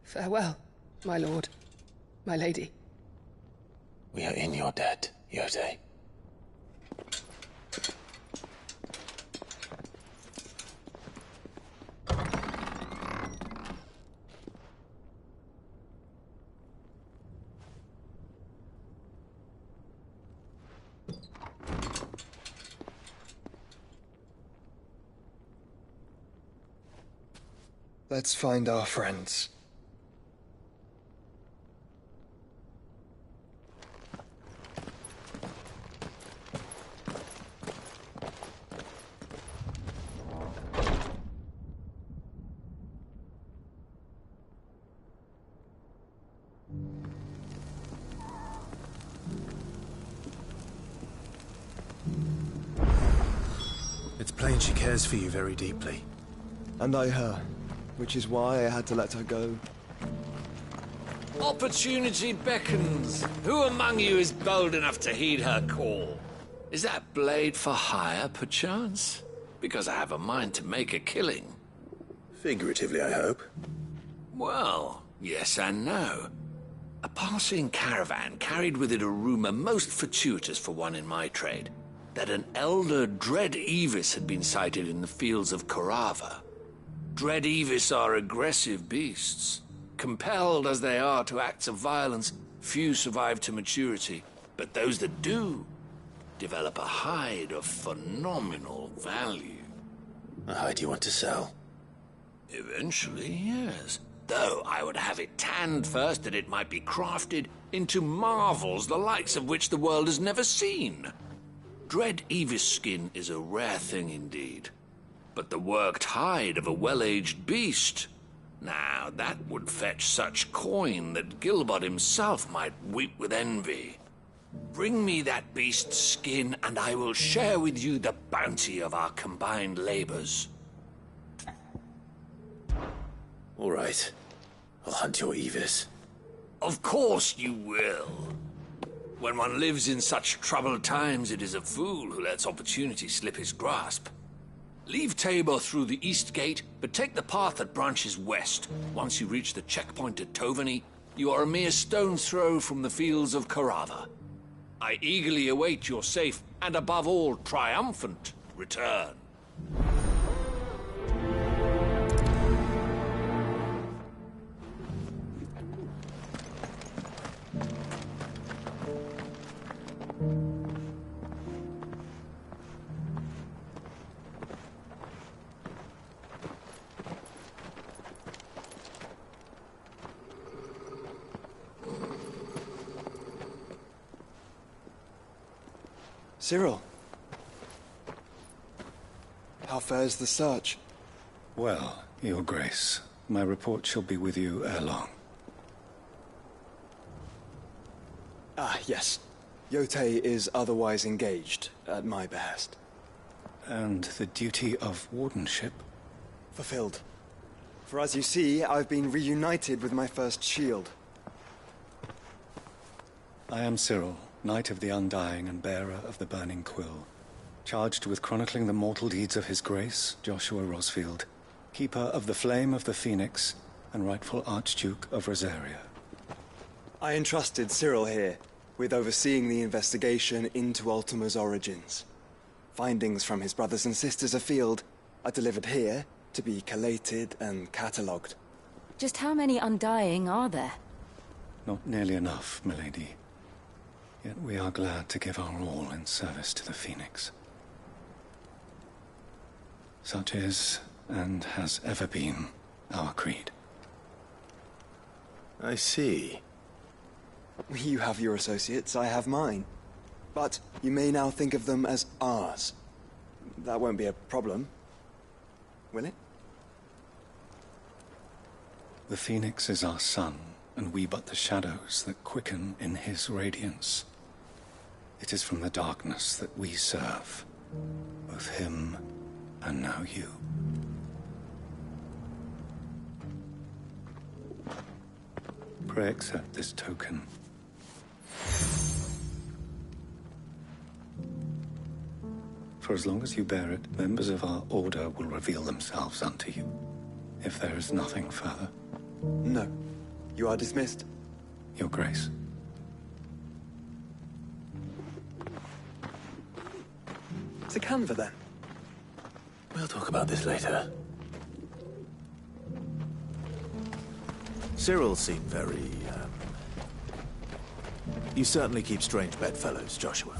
[SPEAKER 21] Farewell, my lord, my lady.
[SPEAKER 2] We are in your debt, Yote.
[SPEAKER 4] Let's find our friends.
[SPEAKER 2] It's plain she cares for you very deeply.
[SPEAKER 4] And I her, which is why I had to let her go.
[SPEAKER 8] Opportunity beckons. Who among you is bold enough to heed her call? Is that blade for hire, perchance? Because I have a mind to make a killing.
[SPEAKER 2] Figuratively, I hope.
[SPEAKER 8] Well, yes and no. A passing caravan carried with it a rumor most fortuitous for one in my trade, that an elder Dread Evis had been sighted in the fields of Korava. Dread Evis are aggressive beasts. Compelled as they are to acts of violence, few survive to maturity, but those that do develop a hide of phenomenal value.
[SPEAKER 2] A hide you want to sell?
[SPEAKER 8] Eventually, yes. Though I would have it tanned first that it might be crafted into marvels the likes of which the world has never seen. Dread Evis skin is a rare thing indeed. But the worked hide of a well-aged beast, now that would fetch such coin that Gilbert himself might weep with envy. Bring me that beast's skin, and I will share with you the bounty of our combined labors.
[SPEAKER 2] All right. I'll hunt your Evis.
[SPEAKER 8] Of course you will. When one lives in such troubled times, it is a fool who lets opportunity slip his grasp. Leave Tabor through the east gate, but take the path that branches west. Once you reach the checkpoint at Tovany, you are a mere stone's throw from the fields of Korava. I eagerly await your safe, and above all, triumphant return.
[SPEAKER 4] Cyril. How fares the search?
[SPEAKER 3] Well, Your Grace, my report shall be with you ere long.
[SPEAKER 4] Ah, yes. Yotei is otherwise engaged, at my behest.
[SPEAKER 3] And the duty of wardenship?
[SPEAKER 4] Fulfilled. For as you see, I've been reunited with my first shield.
[SPEAKER 3] I am Cyril, Knight of the Undying and bearer of the Burning Quill, charged with chronicling the mortal deeds of His Grace, Joshua Rosfield, Keeper of the Flame of the Phoenix, and rightful Archduke of Rosaria.
[SPEAKER 4] I entrusted Cyril here with overseeing the investigation into Ultima's origins. Findings from his brothers and sisters afield are delivered here to be collated and catalogued.
[SPEAKER 22] Just how many Undying are there?
[SPEAKER 3] Not nearly enough, milady. Yet we are glad to give our all in service to the Phoenix. Such is, and has ever been, our creed.
[SPEAKER 2] I see.
[SPEAKER 4] You have your associates, I have mine. But you may now think of them as ours. That won't be a problem, will it?
[SPEAKER 3] The Phoenix is our sun, and we but the shadows that quicken in his radiance. It is from the darkness that we serve, both him and now you. Pray accept this token. For as long as you bear it, members of our order will reveal themselves unto you, if there is nothing further.
[SPEAKER 4] No. You are dismissed.
[SPEAKER 3] Your Grace.
[SPEAKER 4] To Canva, then.
[SPEAKER 2] We'll talk about this later. Cyril seemed very, You certainly keep strange bedfellows, Joshua.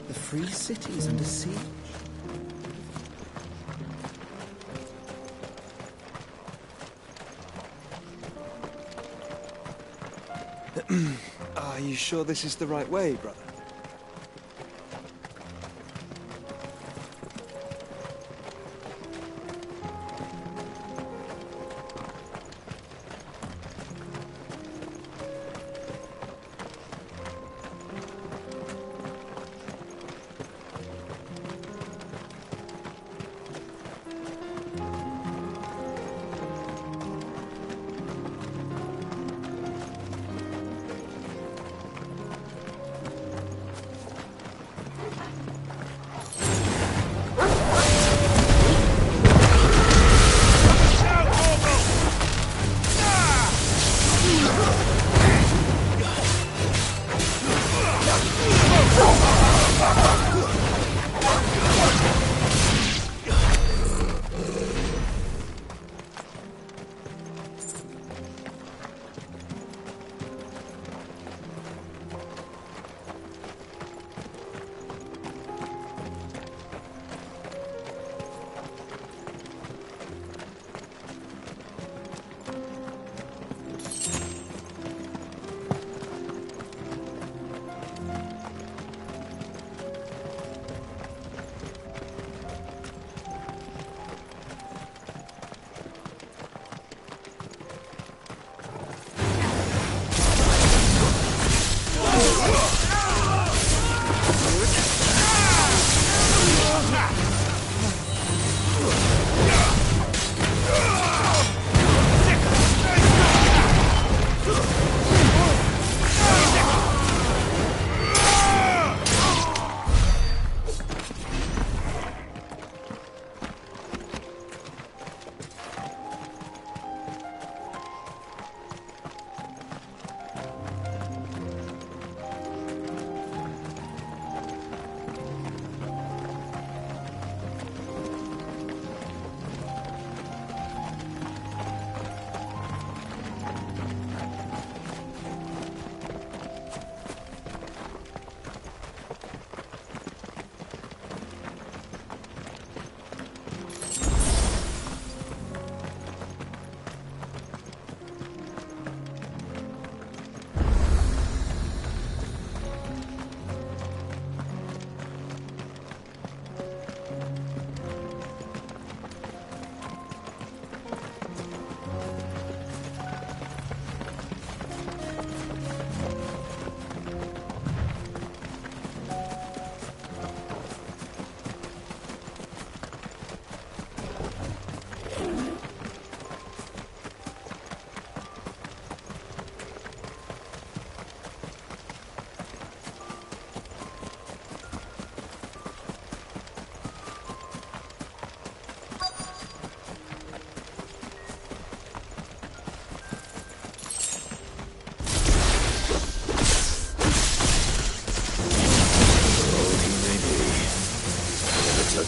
[SPEAKER 7] The free city's under siege.
[SPEAKER 4] Are you you sure this is the right way, brother?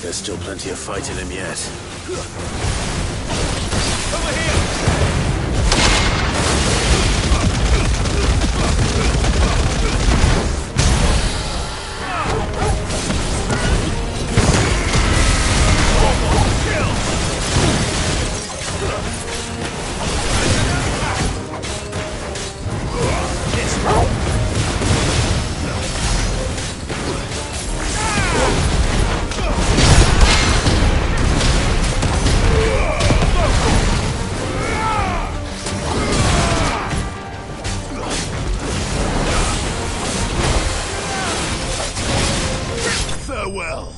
[SPEAKER 2] There's still plenty of fight in him yet.
[SPEAKER 17] Over here!
[SPEAKER 2] Farewell.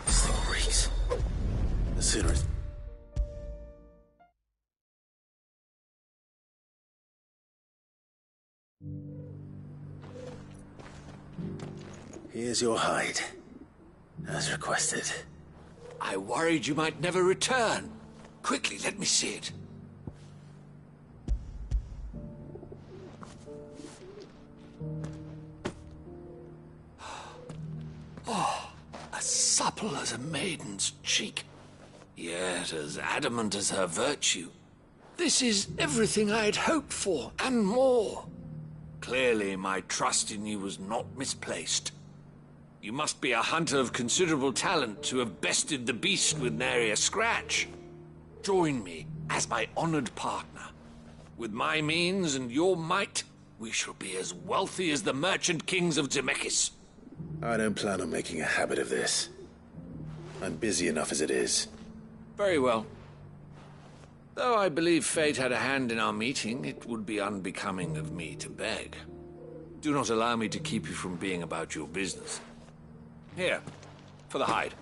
[SPEAKER 2] This thing reeks. The sooner it's... Here's your hide, as requested.
[SPEAKER 8] I worried you might never return. Quickly, let me see it. Oh, as supple as a maiden's cheek, yet as adamant as her virtue. This is everything I'd hoped for, and more. Clearly, my trust in you was not misplaced. You must be a hunter of considerable talent to have bested the beast with nary a scratch. Join me as my honored partner. With my means and your might, we shall be as wealthy as the merchant kings of Zemeckis.
[SPEAKER 2] I don't plan on making a habit of this. I'm busy enough as it is.
[SPEAKER 8] Very well. Though I believe fate had a hand in our meeting, it would be unbecoming of me to beg. Do not allow me to keep you from being about your business. Here, for the hide.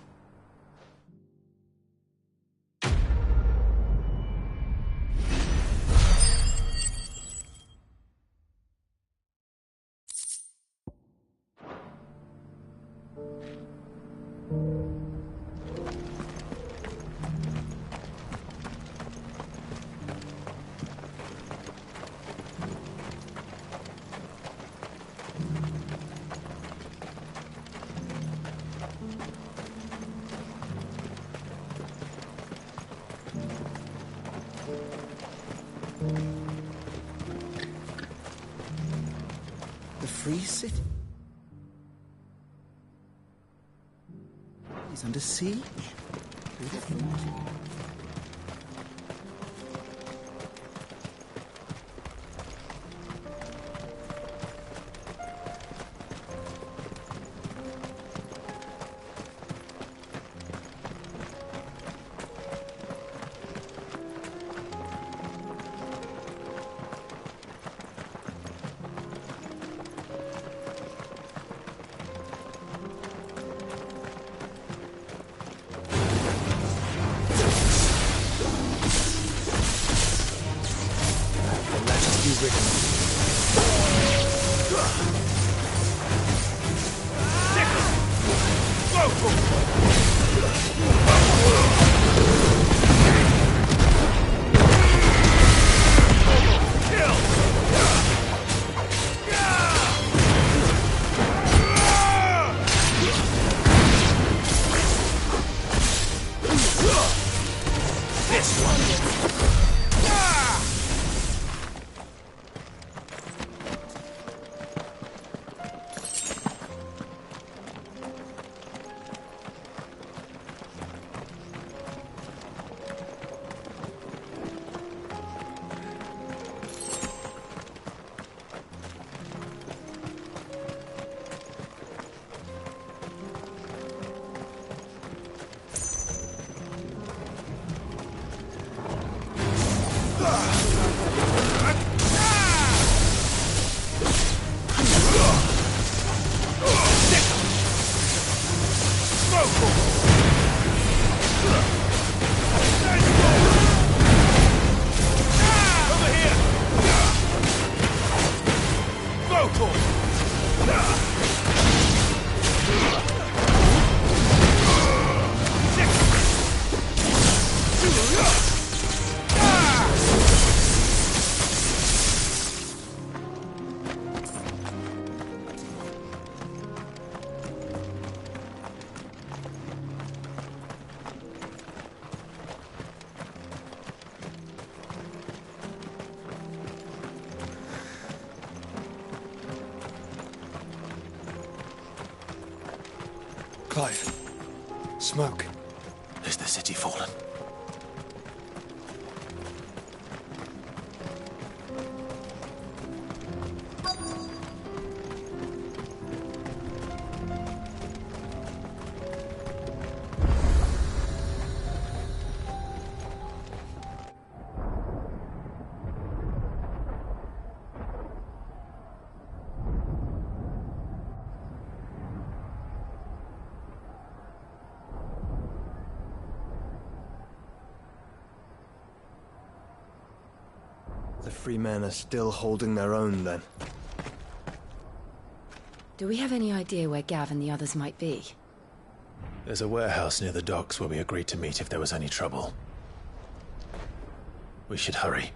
[SPEAKER 7] The Free City is under siege? Who'd have thought?
[SPEAKER 5] Clive. Smoke.
[SPEAKER 2] Is the city fallen?
[SPEAKER 4] The free men are still holding their own, then.
[SPEAKER 22] Do we have any idea where Gav and the others might be?
[SPEAKER 2] There's a warehouse near the docks where we agreed to meet if there was any trouble. We should hurry.